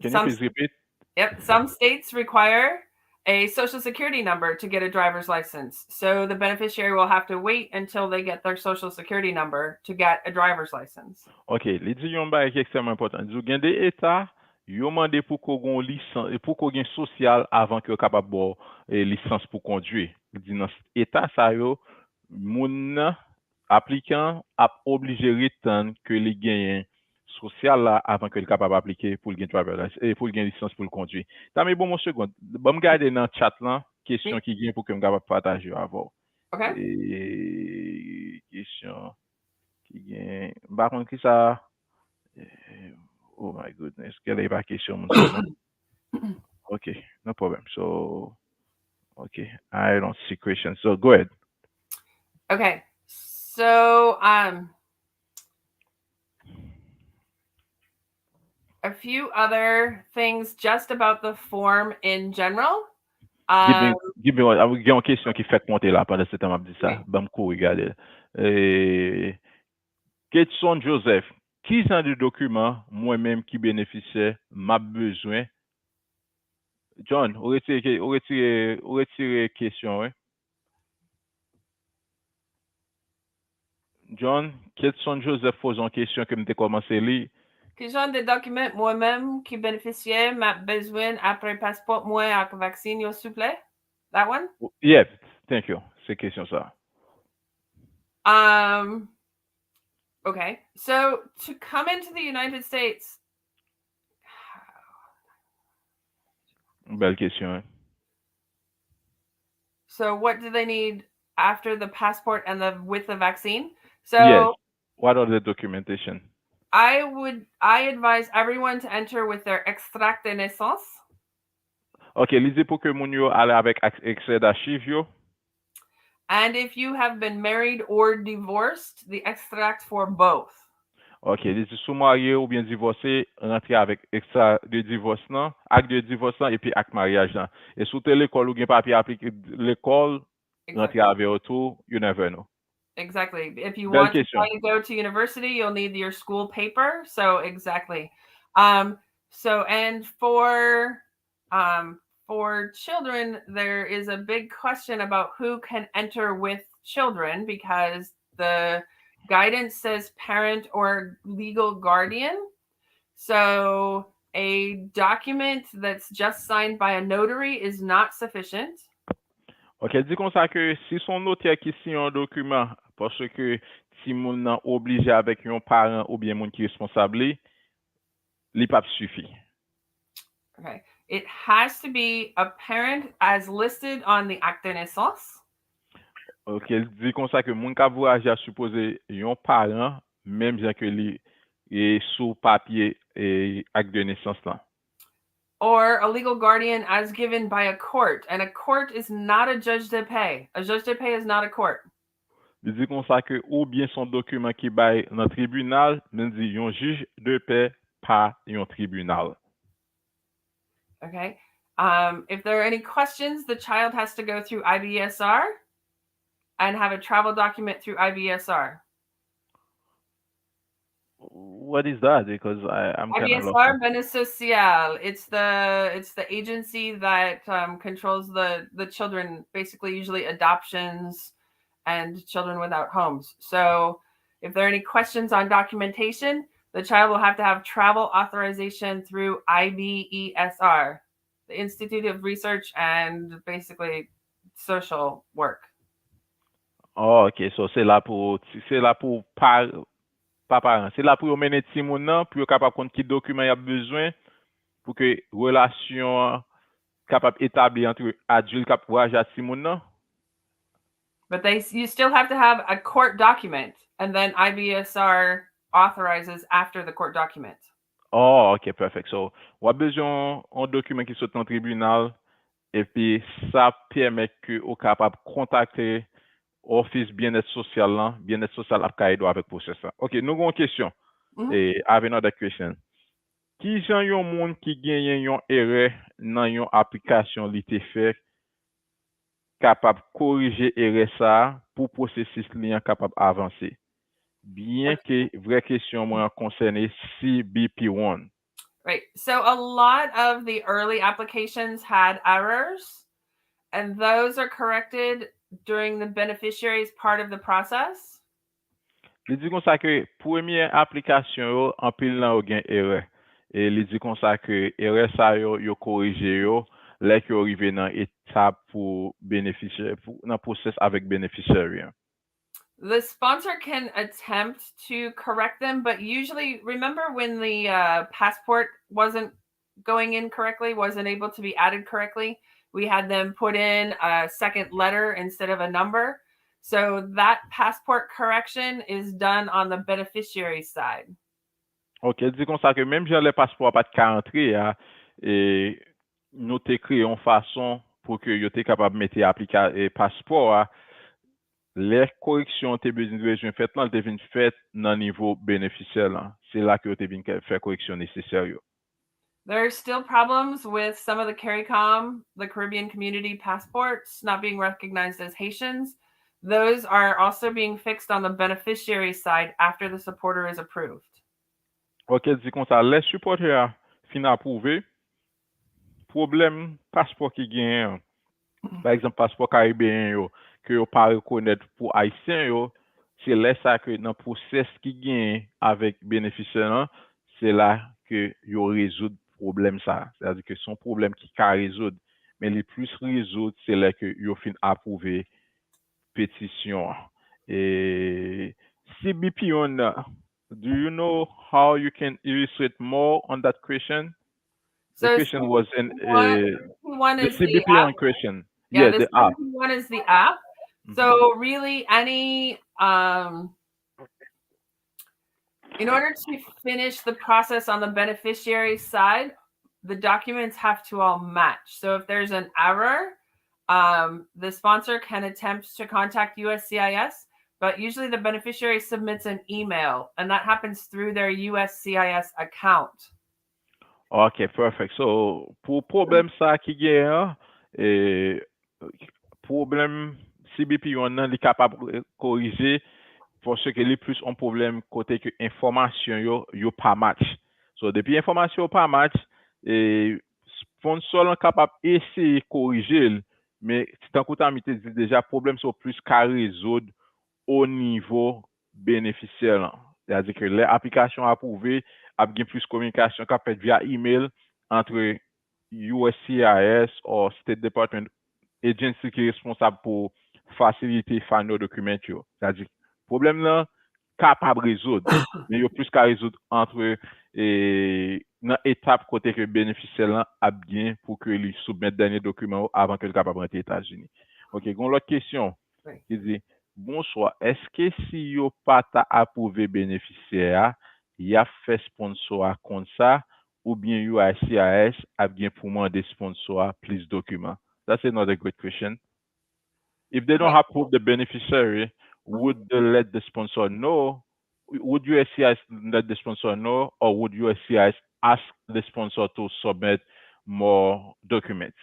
Can you please repeat? Yep, some states require a social security number to get a driver's license. So the beneficiary will have to wait until they get their social security number to get a driver's license. Ok, li di yon ba ek ekstremement important. Di gen de etat, yo mande pou ko gon lisans, pou ko gen sosyal avant ke yo kapab bo lisans pou conduire. Di nan etat sa yo, moun appliquant ap oblige retan ke li genyen sosyal la avant que le capable appliquer pour le gain driver pour le gain licence pour le conduire. Ça mais bon mon second. Bon me garder dans chat là question qui gain pour que me capable partager avant. OK. Et question qui gain par contre qui ça oh my goodness, quelle est la question mon second? Okay, no problem. So okay, I don't see questions. So go ahead. Okay. So a few other things just about the form in general. Give me one. I will get une question qui fait monter là pendant ce temps, m'a dit ça. Bam ko regarder. Question Joseph. Qui sont des documents moi-même qui bénéficiaire m'a besoin? John, on retire question, ouais. John, Ketson Joseph pose une question que m'te commencé li. Que genre de documents moi-même qui bénéficiaire m'a besoin après passeport moi avec vaccine, s'il vous plaît? That one? Yeah, thank you. C'est question ça. Okay. So to come into the United States, Belle question. Hein? so what do they need after the passport and with the vaccine? So Yes. What are the documentation? I advise everyone to enter with their extrait de naissance. Ok, lisez pour que moun yo ale avec extrait d'archive yo. And if you have been married or divorced, the extract for both. Ok, lisez sou marié ou bien divorcé, rentre avec extrait de divorce nan, acte de divorce nan, et puis acte mariage nan. Et sous l'école ou gen papier appliqué l'école, rentre avec autour, you never know. Exactly. If you Belle want to question. try to go to university, you'll need your school paper. So exactly. So and for children, there is a big question about who can enter with children because the guidance says parent or legal guardian. So a document that's just signed by a notary is not sufficient. Ok, dit comme ça que si son notaire qui signe un document, parce que si moun nan obligé avec yon parent ou bien moun qui responsable, li pas suffit. Okay. It has to be a parent as listed on the acte de naissance. Ok, dit comme ça que moun ka voyage a supposé yon parent, même bien que li est sous papier et acte de naissance là. Or a legal guardian as given by a court. And a court is not a juge de paix. A juge de paix is not a court. Il dit comme ça que ou bien son document qui bail dans tribunal, men dit yon juge de paix, pas yon tribunal. Okay. If there are any questions, the child has to go through IBSR and have a travel document through IBSR. What is that? Because I'm kind of lost. IBSR, Bene Social. It's the agency that controls the children, basically usually adoptions and children without homes. So if there are any questions on documentation, the child will have to have travel authorization through IBESR, the Institute of Research and basically Social Work. Oh, ok. So c'est là pour parents. C'est là pour mener ti moun nan, pour capable compte qui document y a besoin pour que relation capable établir entre adulte cap voyage à ti moun nan. But you still have to have a court document, and then IBSR authorizes after the court document. Oh, ok, perfect. So, on a besoin d'un document qui saute en tribunal, et puis ça permet que vous capable de contacter Office bien-être social là, bien-être social à Kaido avec process ça. Ok, nous avons une question. Et have another question. Qui jan yon moun qui gagne yon erreur dans yon application li te fait capable corriger erreur ça pour processus li capable avancer. Bien que vraie question moi concerne CBP1. Right. So a lot of the early applications had errors, and those are corrected during the beneficiary's part of the process. Li di kon sa que première application yo en pile nan yo gen erreur. Et li di kon sa que erreur sa yo corriger yo lè yo arrivé dans étape pour bénéficiaire pour dans process avec bénéficiaire. The sponsor can attempt to correct them, but usually, remember when the passport wasn't going in correctly, wasn't able to be added correctly, we had them put in a second letter instead of a number. So that passport correction is done on the beneficiary side. Ok, di kon sa que même jan le passeport pas de entrer et nous te créé une façon pour que yo te capable mettre appliquer passeport les corrections te besoin fait là te vinn fait dans niveau bénéficiaire là. C'est là que te vinn faire correction nécessaire yo. There's still problems with some of the CARICOM, the Caribbean Community passports, not being recognized as Haitians. Those are also being fixed on the beneficiary side after the supporter is approved. Ok, di kon sa, les supporters fin approuvé, problème passeport qui gagne, par exemple passeport caribéen yo, que yo pas reconnaître pour haïtien yo, c'est là ça que dans le process qui gagne avec bénéficiaire, c'est là que yo résoudre problème ça. C'est-à-dire que son problème qui ka résoudre, mais les plus résoudre, c'est là que yo fin approuver pétition. Et CBP on, do you know how you can illustrate more on that question? The So question was in one the is the CBP app. on question. Yeah, Yeah, this the app. one is the app. Mhm. So really any in order to finish the process on the beneficiary side, the documents have to all match. So if there's an error, the sponsor can attempt to contact USCIS, but usually the beneficiary submits an email, and that happens through their USCIS account. Ok, perfect. So, pour problème ça qui gagne, et problème CBP, on est capable de corriger parce que les plus un problème côté que information yo pas match. So, depuis information pas match, et sponsor est capable essayer corriger, mais tant que tu dit déjà problème sont plus qu'à résoudre au niveau bénéficiaire. C'est-à-dire que les applications approuvées a bien plus communication qu'a fait via email entre USCIS ou State Department agency qui est responsable pour faciliter faire nos documents. C'est-à-dire, le problème là, capable de résoudre, mais il y a plus qu'à résoudre entre dans étape côté que bénéficiaire là a bien pour que lui soumette dernier document avant que le capable rentrer aux États-Unis. OK, une autre question qui dit bonsoir, est-ce que si yo pas ta approuvé bénéficiaire, y a fait sponsor comme ça ou bien USCIS a bien pour demander sponsor plus documents? That's another good question. If they don't approve the beneficiary, would they let the sponsor know? Would USCIS let the sponsor know, or would USCIS ask the sponsor to submit more documents?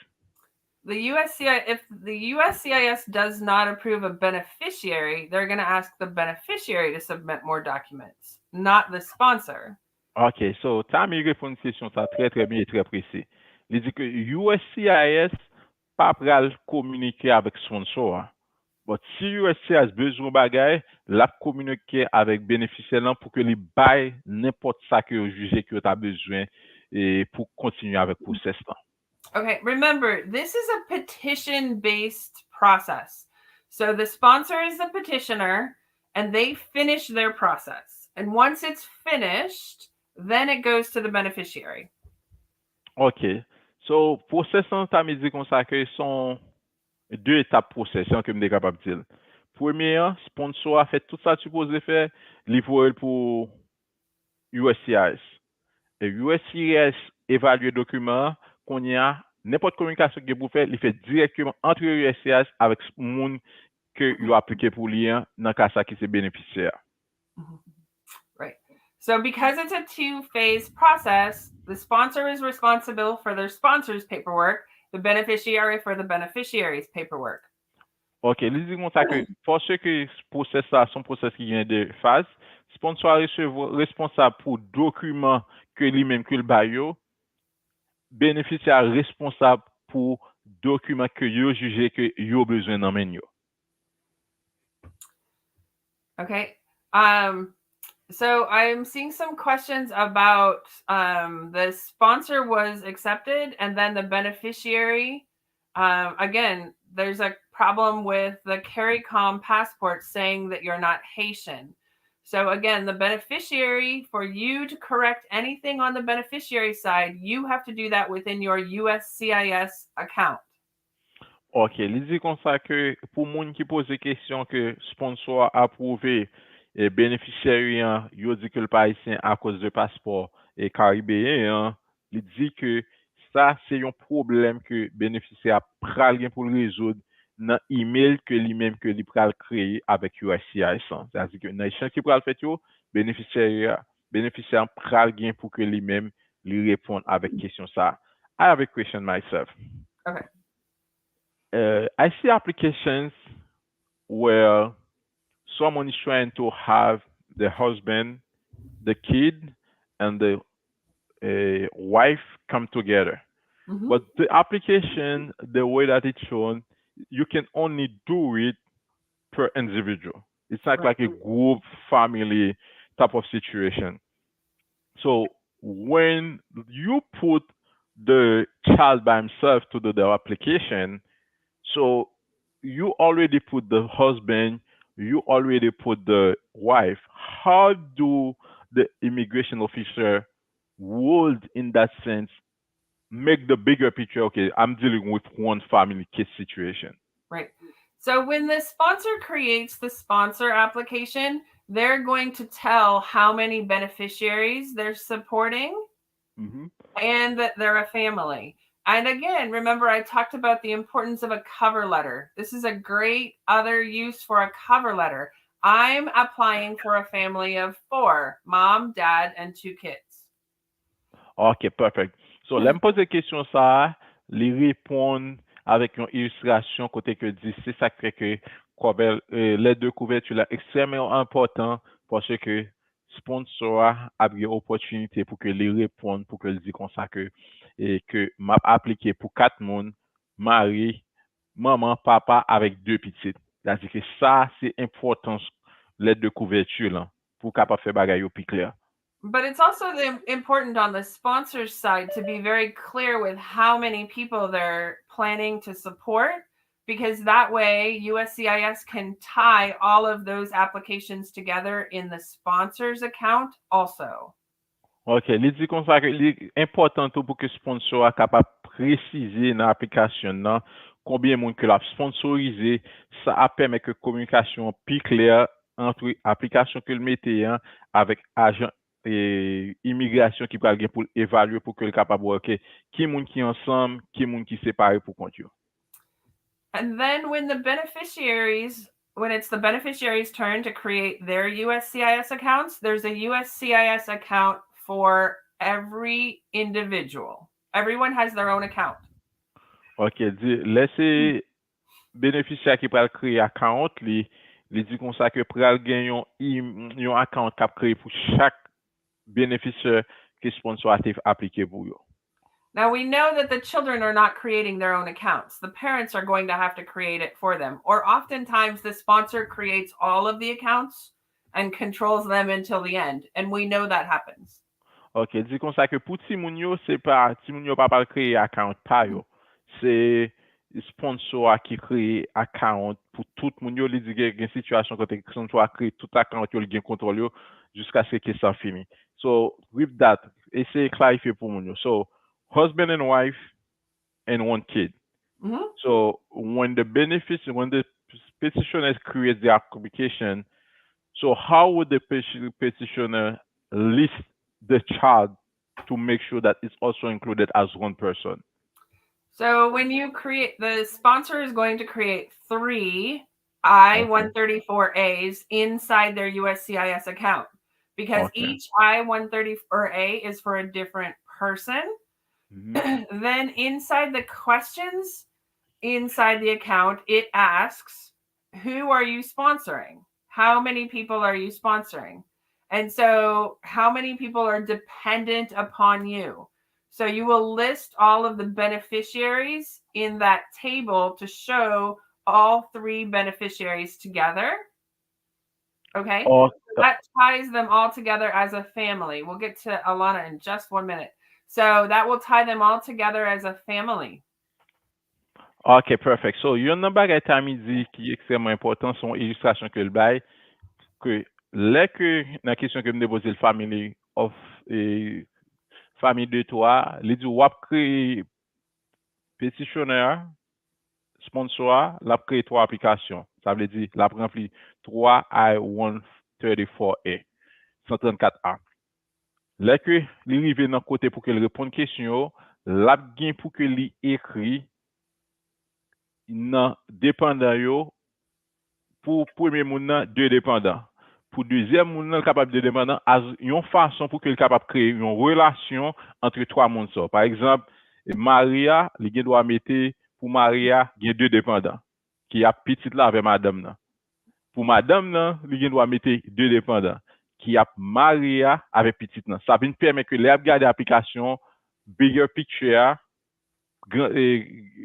The USCIS, if the USCIS does not approve a beneficiary, they're going to ask the beneficiary to submit more documents, not the sponsor. OK, so Tammy répond à une question ça très très bien et très précis. Il dit que USCIS pas pral communiquer avec sponsor. But si USCIS besoin bagay, la communiquer avec bénéficiaire pour que les bail n'importe ça que vous jugez que tu as besoin et pour continuer avec process là. Okay, remember, this is a petition-based process. So the sponsor is the petitioner and they finish their process. And once it's finished, then it goes to the beneficiary. OK. So, process là, tu as dit comme ça que sont deux étapes process, c'est que je suis capable de dire. Première, sponsor a fait tout ça supposé faire, livrer pour USCIS. Et USCIS évalue le document qu'on y a, n'importe communication que vous faites, il fait directement entre USCIS avec le monde que vous appliquez pour lien dans le cas ça qui c'est bénéficiaire. Right. So because it's a two-phase process, the sponsor is responsible for their sponsor's paperwork, the beneficiary for the beneficiary's paperwork. OK, les dit comme ça que pour ce que process ça, son process qui vient de phase, sponsor est responsable pour document que lui-même que le baillot, bénéficiaire responsable pour document que yo jugé que yo besoin d'emmener yo. Okay. So I'm seeing some questions about the sponsor was accepted and then the beneficiary. Again, there's a problem with the CARICOM passport saying that you're not Haitian. So again, the beneficiary, for you to correct anything on the beneficiary side, you have to do that within your USCIS account. OK, il dit comme ça que pour moun qui pose question que sponsor approuvé et bénéficiaire yo dit que le pas haïtien à cause de passeport et caribéen, il dit que ça c'est un problème que bénéficiaire pral gen pour le résoudre dans email que lui-même que li pral créer avec USCIS. C'est-à-dire que dans échange qui pral fait yo, bénéficiaire pral gen pour que lui-même lui réponde avec question ça. I have a question myself. Okay. I see applications where someone is trying to have the husband, the kid, and the wife come together. Mhm. But the application, the way that it's shown, you can only do it per individual. It's not Right. like a group family type of situation. So when you put the child by himself to do the application, so you already put the husband, you already put the wife. How do the immigration officer would, in that sense, make the bigger picture? Okay, I'm dealing with one family case situation. Right. So when the sponsor creates the sponsor application, they're going to tell how many beneficiaries they're supporting Hmm. and that they're a family. And again, remember I talked about the importance of a cover letter. This is a great other use for a cover letter. I'm applying for a family of 4, mom, dad, and 2 kids. Ok, perfect. So, là, me pose question ça, les répondre avec une illustration côté que dit, c'est ça qui fait que les deux couvertures là extrêmement important parce que sponsor a une opportunité pour que les répondent, pour que le dit comme ça que m'a appliqué pour 4 personnes, mari, maman, papa avec 2 petites. C'est-à-dire que ça, c'est important, les deux couvertures là, pour capable faire bagaille au plus clair. But it's also important on the sponsor's side to be very clear with how many people they're planning to support, because that way USCIS can tie all of those applications together in the sponsor's account also. Ok, li di kon sa ke li important pour que sponsor a capable préciser dans l'application nan combien moun que l'a sponsorisé, ça a permet que communication plus claire entre application que le mette hein, avec agent et immigration qui pral gen pour évaluer pour que le capable OK, qui moun qui ensemble, qui moun qui séparé pour compte yo. And then when it's the beneficiary's turn to create their USCIS accounts, there's a USCIS account for every individual. Everyone has their own account. OK, di laissez bénéficiaire qui pral créer account li dit comme ça que pral gen yon account cap créé pour chaque bénéficiaire que sponsor a été appliqué pour yo. Now we know that the children are not creating their own accounts. The parents are going to have to create it for them. Or oftentimes the sponsor creates all of the accounts and controls them until the end. And we know that happens. Ok, di kon sa ke pou ti moun yo, se pa, ti moun yo pa pal kreye account pa yo. Se sponsor a ki kreye account pou tout moun yo, li di gen situation kote sponsor a kreye tout account yo, li gen kontrol yo, jusqu'à ce que ça fini. So, with that, essaye clarifier pour moun yo. So, husband and wife and 1 kid. Mm-hmm. So, when the petitioner creates the application, so how would the petitioner list the child to make sure that it's also included as one person? So when you create, the sponsor is going to create 3 I-134As inside their USCIS account, because each I-134A is for a different person. Mm-hmm. Then inside the questions inside the account, it asks, who are you sponsoring? How many people are you sponsoring? And so how many people are dependent upon you? So you will list all of the beneficiaries in that table to show all 3 beneficiaries together. Okay. That ties them all together as a family. We'll get to Alana in just 1 minute. So that will tie them all together as a family. Ok, perfect. So, yon nan bagay ta mi di ki ekstremement important son illustration ke l bay, ke lè ke nan kesyon ke m depose l family of famille de toi, li di wap kreye petitioner, sponsor, l'a kreye 3 application. Ça veut dire l'a rempli 3 I-134A, 134A. Lè ke li rive nan kote pou ke l repon kesyon yo, l'a gen pou ke li ekri nan dépendant yo, pour premier moun nan 2 dépendants. Pour deuxième moun nan capable de dépendant as yon façon pour que capable créer une relation entre 3 moun ça. Par exemple, Maria, li gen doit mettre pour Maria, gen 2 dépendants qui a petite là avec madame nan. Pour madame nan, li gen doit mettre 2 dépendants qui a Maria avec petite nan. Ça vient permettre que les regarder application bigger picture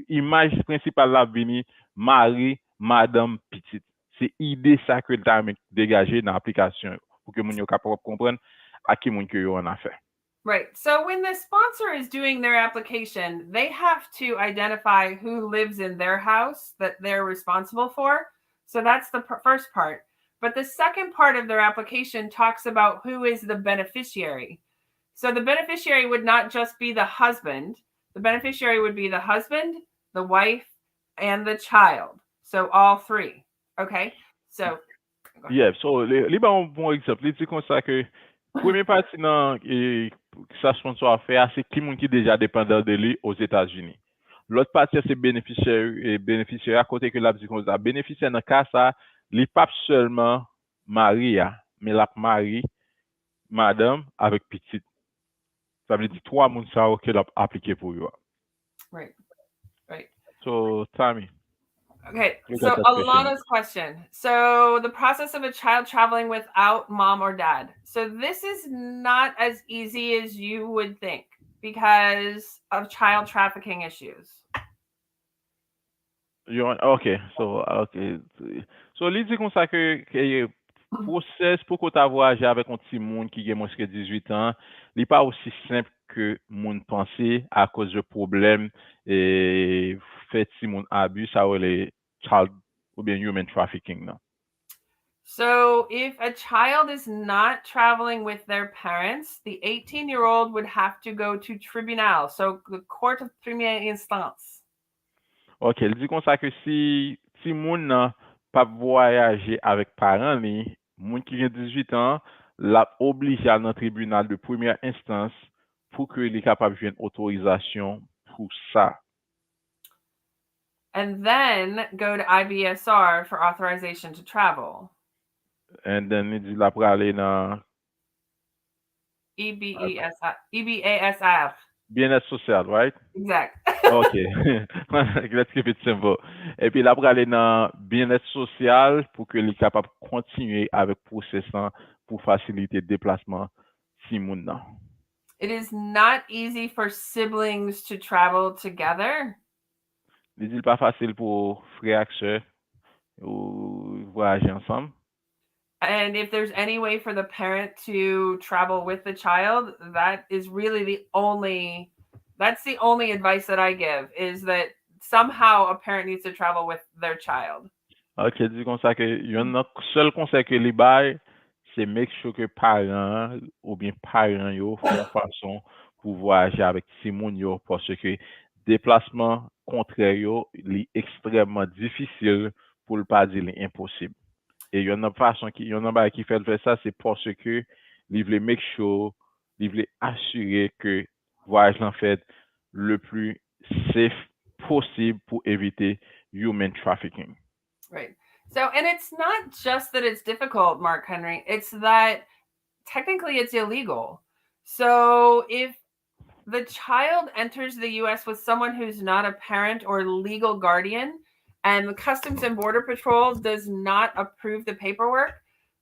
image principale la vini Marie, madame, petite. c'est idée ça que tu as dégagé dans l'application pour que moun yo capable comprendre à qui moun que yo en affaire. Right. So when the sponsor is doing their application, they have to identify who lives in their house that they're responsible for. So that's the first part. But the second part of their application talks about who is the beneficiary. So the beneficiary would not just be the husband. The beneficiary would be the husband, the wife, and the child. So all three. Okay. So Yeah, so li ba un bon exemple, li di kon sa que premier parti nan que ça sponsor a fait, c'est qui moun qui déjà dépendant de lui aux États-Unis. L'autre partie c'est bénéficiaire à côté que la dit comme ça. Bénéficiaire dans cas ça, li pas seulement mari mais la mari madame avec petite. Ça veut dire trois moun ça que l'a appliqué pour yo. right. Right. So, Tammy. Okay, You so got that question. Alana's question. So the process of a child traveling without mom or dad. So this is not as easy as you would think because of child trafficking issues. Okay, so li di kon sa que process pour qu'on ta voyager avec un petit monde qui a moins que 18 ans, li pas aussi simple que moun penser à cause de problèmes et fait si moun abus ça ou les child ou bien human trafficking non. So if a child is not traveling with their parents, the 18-year-old would have to go to tribunal, so the court of première instance. Ok, il dit comme ça que si moun nan pas voyager avec parents li, moun qui a 18 ans, l'a obligé à dans tribunal de première instance pour que il est capable de joindre autorisation pour ça. And then go to IBSR for authorization to travel. And then il dit la pour aller dans EBASR. bien-être social, right? Exact. Okay. Let's keep it simple. Et puis là pour aller dans bien-être social pour que il est capable de continuer avec processus pour faciliter le déplacement si moun nan. It is not easy for siblings to travel together. Il dit pas facile pour frères et sœurs ou voyager ensemble. And if there's any way for the parent to travel with the child, that is really that's the only advice that I give, is that somehow a parent needs to travel with their child. Ok, dit comme ça que yon seul conseil que li bay, c'est make sure que parents ou bien parents yo font façon pour voyager avec si moun yo parce que déplacement contraire yo li extrêmement difficile pour le pas dire impossible. Et yon façon qui yon ba qui fait ça c'est parce que li vle make sure, li vle assurer que voyage en fait le plus safe possible pour éviter human trafficking. Right. So, and it's not just that it's difficult, Mark Henry, it's that technically it's illegal. So if the child enters the US with someone who's not a parent or legal guardian, and the Customs and Border Patrol does not approve the paperwork,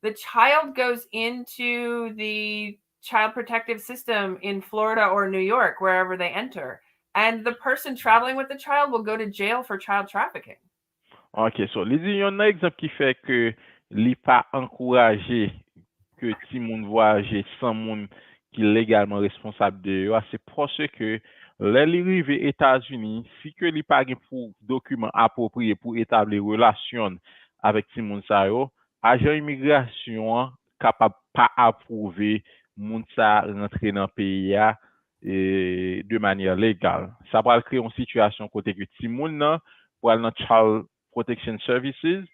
the child goes into the child protective system in Florida or New York, wherever they enter. And the person traveling with the child will go to jail for child trafficking. Ok, so li di yon exemple qui fait que li pas encouragé que ti moun voyager sans moun qui légalement responsable de yo, c'est parce que les li rive États-Unis, si que li pas gen pour document approprié pour établir relation avec ti moun sa yo, agent immigration capable pas approuver moun sa rentrer dans pays et de manière légale. Ça va créer une situation côté que ti moun nan pour aller dans child protection services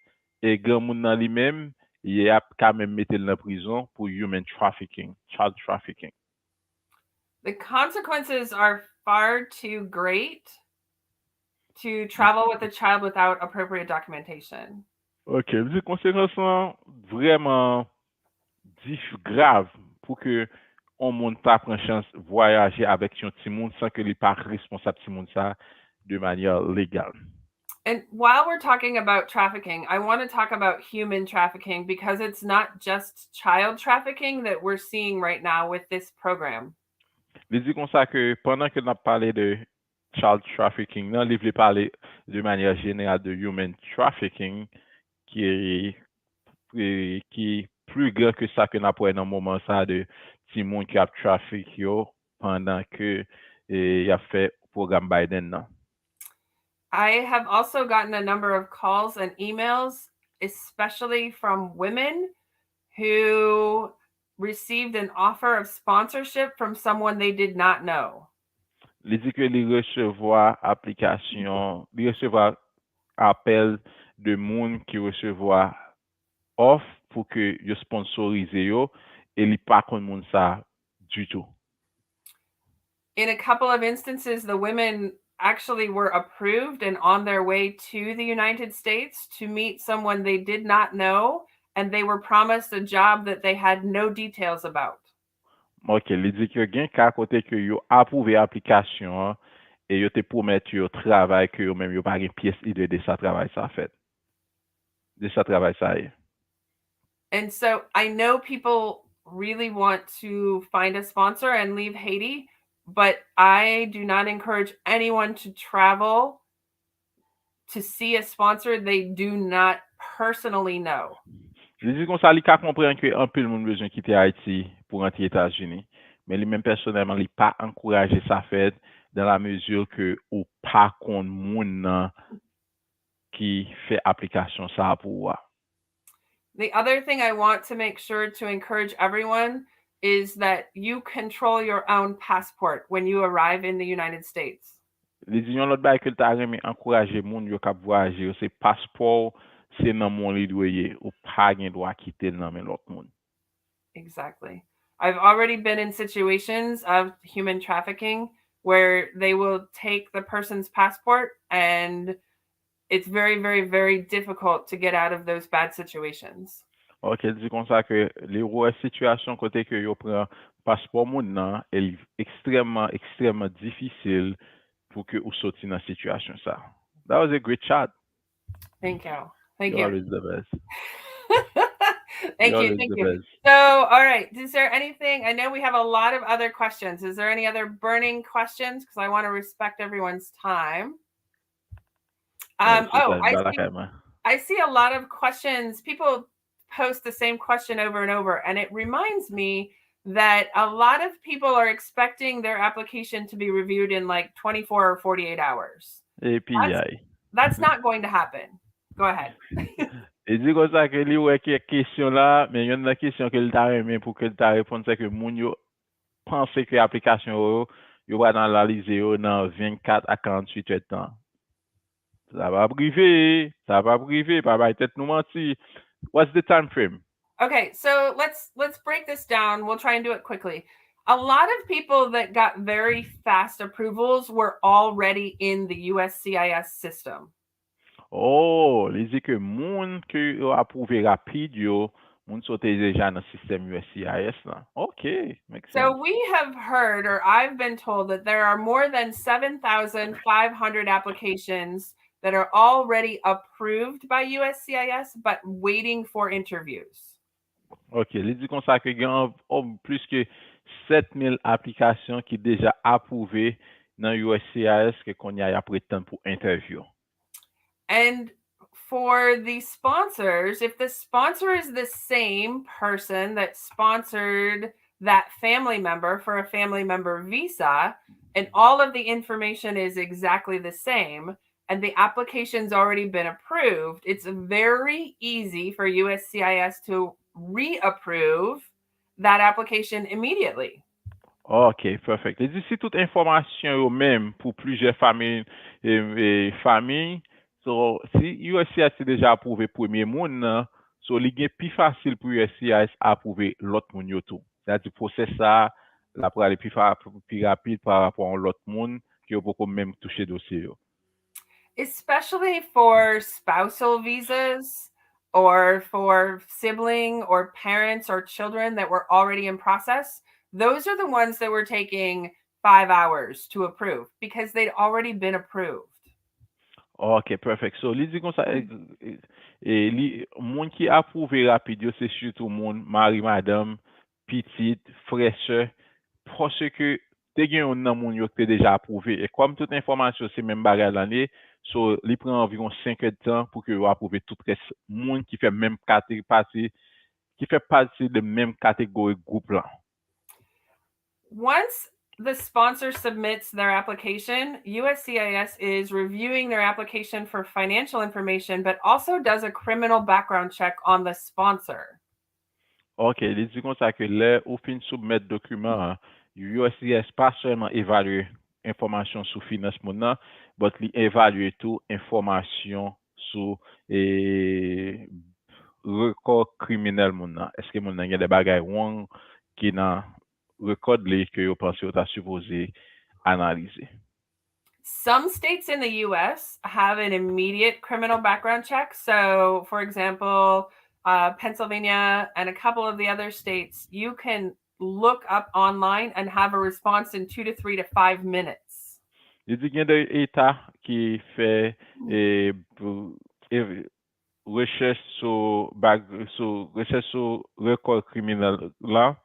et grand moun nan lui-même il a quand même mettre dans prison pour human trafficking, child trafficking. The consequences are far too great to travel with a child without appropriate documentation. OK, les conséquences sont vraiment graves pour que on monde pas prend chance voyager avec son petit monde sans que il pas responsable petit monde ça de manière légale. And while we're talking about trafficking, I want to talk about human trafficking because it's not just child trafficking that we're seeing right now with this program. Il dit comme ça que pendant que nous parlé de child trafficking, nous voulons parler de manière générale de human trafficking qui qui plus grand que ça que n'a pas dans moment ça de ti moun qui a trafic yo pendant que y a fait programme Biden nan. I have also gotten a number of calls and emails, especially from women who received an offer of sponsorship from someone they did not know. Li di que li recevoir application, li recevoir appel de moun qui recevoir offre pour que yo sponsorize yo et li pa kon moun ça du tout. In a couple of instances, the women actually were approved and on their way to the United States to meet someone they did not know, and they were promised a job that they had no details about. Ok, li di que gen ka kote que yo approuvé application et yo te promet yo travail que yo même yo pa gen pièce idée de sa travail ça fait. De sa travail ça est. And so I know people really want to find a sponsor and leave Haiti, but I do not encourage anyone to travel to see a sponsor they do not personally know. Li di kon sa li ka comprendre que un peu le monde besoin quitter Haïti pour rentrer aux États-Unis, mais lui même personnellement li pas encourager ça fait dans la mesure que ou pas kon moun nan qui fait application ça pour wa. The other thing I want to make sure to encourage everyone is that you control your own passport when you arrive in the United States. Li di yon lot bay que ta reme encourager moun yo k'ap voyager, c'est passeport, c'est nan moun li doye, ou pa gen droit quitter nan men lot moun. Exactly. I've already been in situations of human trafficking where they will take the person's passport, and it's very, very, very difficult to get out of those bad situations. Ok, di kon sa que li wè situation kote que yo pran passeport moun nan, el extrêmement difficile pour que ou sorti dans situation ça. That was a great chat. Thank you. Thank You're you. always the best. Thank You're you. always Thank the you. best. So, all right. Is there anything? I know we have a lot of other questions. Is there any other burning questions? Because I want to respect everyone's time. I see a lot of questions. People post the same question over and over, and it reminds me that a lot of people are expecting their application to be reviewed in like 24 or 48 hours. That's not going to happen. Go ahead. Et di kon sa que li wè ke question là, mais yon nan question que ta remen pour que ta répondre c'est que moun yo pense que application yo va analyser yo dans 24 à 48 heures de temps. Ça va privé, pas ba tête nou menti. What's the time frame? Okay, so let's break this down. We'll try and do it quickly. A lot of people that got very fast approvals were already in the USCIS system. Oh, li di que moun que yo approuvé rapide yo, moun sote déjà dans système USCIS là. Okay, makes sense. So we have heard, or I've been told, that there are more than 7,500 applications that are already approved by USCIS but waiting for interviews. Ok, li di kon sa que gen plus que 7,000 applications qui déjà approuvées dans USCIS que qu'on y a prétendre pour interview. And for the sponsors, if the sponsor is the same person that sponsored that family member for a family member visa, and all of the information is exactly the same, and the application's already been approved, it's very easy for USCIS to reapprove that application immediately. Ok, perfect. Li di si toute information yo même pour plusieurs familles, so si USCIS déjà approuvé premier moun, so li gen plus facile pour USCIS approuver l'autre moun yo tout. C'est-à-dire process ça la pour aller plus rapide par rapport à l'autre moun qui yo pas même toucher dossier yo. Especially for spousal visas or for sibling or parents or children that were already in process, those are the ones that were taking 5 hours to approve because they'd already been approved. Ok, perfect. So, li di kon sa, moun ki approuvé rapide yo, c'est surtout moun, mari, madame, petite, frère, parce que te gen yon nan moun yo qui te déjà approuvé. Et comme toute information, c'est même bagage l'année, so, il prend environ 5 heures de temps pour que vous approuvé tout reste monde qui fait même catégorie, qui fait partie de même catégorie groupe là. Once the sponsor submits their application, USCIS is reviewing their application for financial information, but also does a criminal background check on the sponsor. Ok, il dit comme ça que là, au fin de soumettre document, USCIS pas seulement évaluer information sur financement, mais il évalue tout information sur record criminel moun. Est-ce que moun a des bagages wrong qui dans record que vous pensez que vous supposé analyser? Some states in the US have an immediate criminal background check. So, for example, Pennsylvania and a couple of the other states, you can look up online and have a response in 2 to 3 to 5 minutes. Il dit qu'il y a des États qui fait recherche sur record criminel là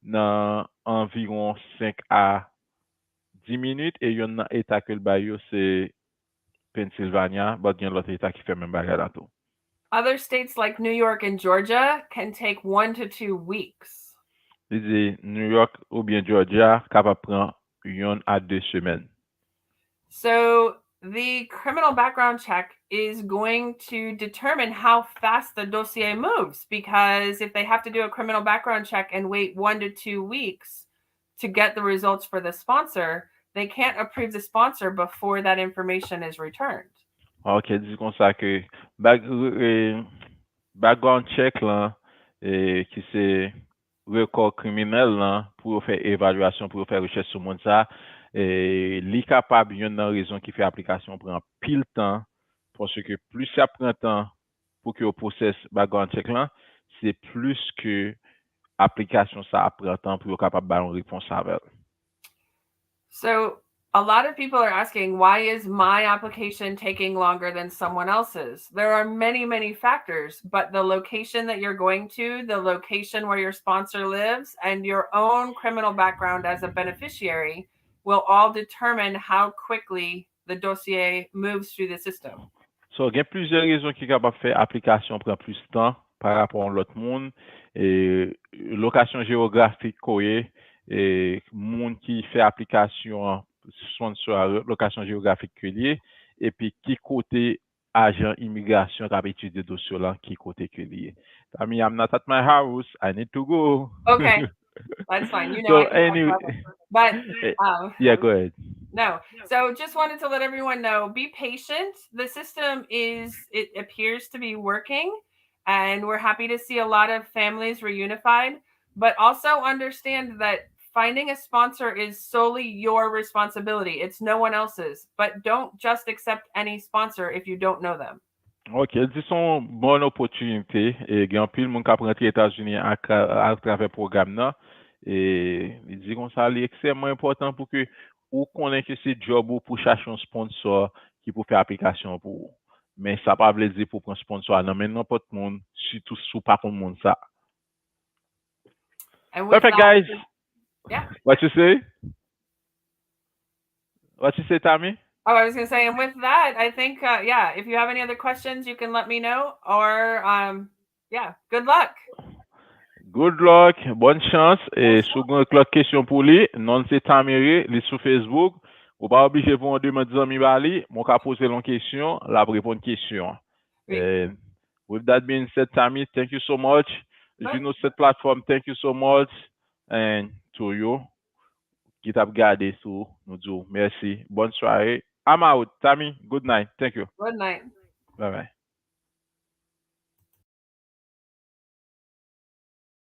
dans environ 5 à 10 minutes et il y a un État que le bail c'est Pennsylvania, mais il y a l'autre État qui fait même bagarre là tout. Other states like New York and Georgia can take 1 to 2 weeks. Il dit New York ou bien Georgia capable prendre 1 à 2 semaines. So the criminal background check is going to determine how fast the dossier moves, because if they have to do a criminal background check and wait 1 to 2 weeks to get the results for the sponsor, they can't approve the sponsor before that information is returned. Ok, dis comme ça que background check là qui c'est record criminel là pour faire évaluation, pour faire recherche sur monde ça li capable une raison qui fait application prend pile temps parce que plus ça prend temps pour que au process background check là, c'est plus que application ça prend temps pour capable avoir une réponse avec. So a lot of people are asking, why is my application taking longer than someone else's? There are many, many factors, but the location that you're going to, the location where your sponsor lives, and your own criminal background as a beneficiary will all determine how quickly the dossier moves through the system. So, il y a plusieurs raisons qui sont capables de faire application prend plus de temps par rapport à l'autre monde. Et location géographique, et monde qui fait application sponsor location géographique que lié et puis qui côté agent immigration qui a étudié dossier là qui côté que lié. I mean, I'm not at my house. I need to go. Okay, that's fine. You know, So I can anyway, but yeah, go ahead. No. So just wanted to let everyone know, be patient. The system it appears to be working, and we're happy to see a lot of families reunified, but also understand that finding a sponsor is solely your responsibility. It's no one else's. But don't just accept any sponsor if you don't know them. Ok, c'est une bonne opportunité. Et il y a un pile monde qui a rentré aux États-Unis à travers le programme là. Et il dit qu'on ça c'est extrêmement important pour que ou connaît que c'est job ou pour chercher un sponsor qui peut faire application pour vous. Mais ça pas veut dire pour prendre sponsor non mais n'importe monde surtout sous pas pour monde ça. Perfect guys. Yeah. What you say? What you say, Tammy? Oh, I was going to say, and with that, I think, yeah, if you have any other questions, you can let me know, or, yeah, good luck. Good luck, bonne chance. Et si vous avez une question pour lui, non c'est Tammy, lui sur Facebook. Vous pas obligé pour demander mes amis bali, mon cas poser une question, la répondre question. Oui. With that being said, Tammy, thank you so much. You know cette plateforme, thank you so much. And to you, qui t'a regardé sur nous dire merci. Bonne soirée. I'm out. Tammy, good night. Thank you. Good night. Bye bye.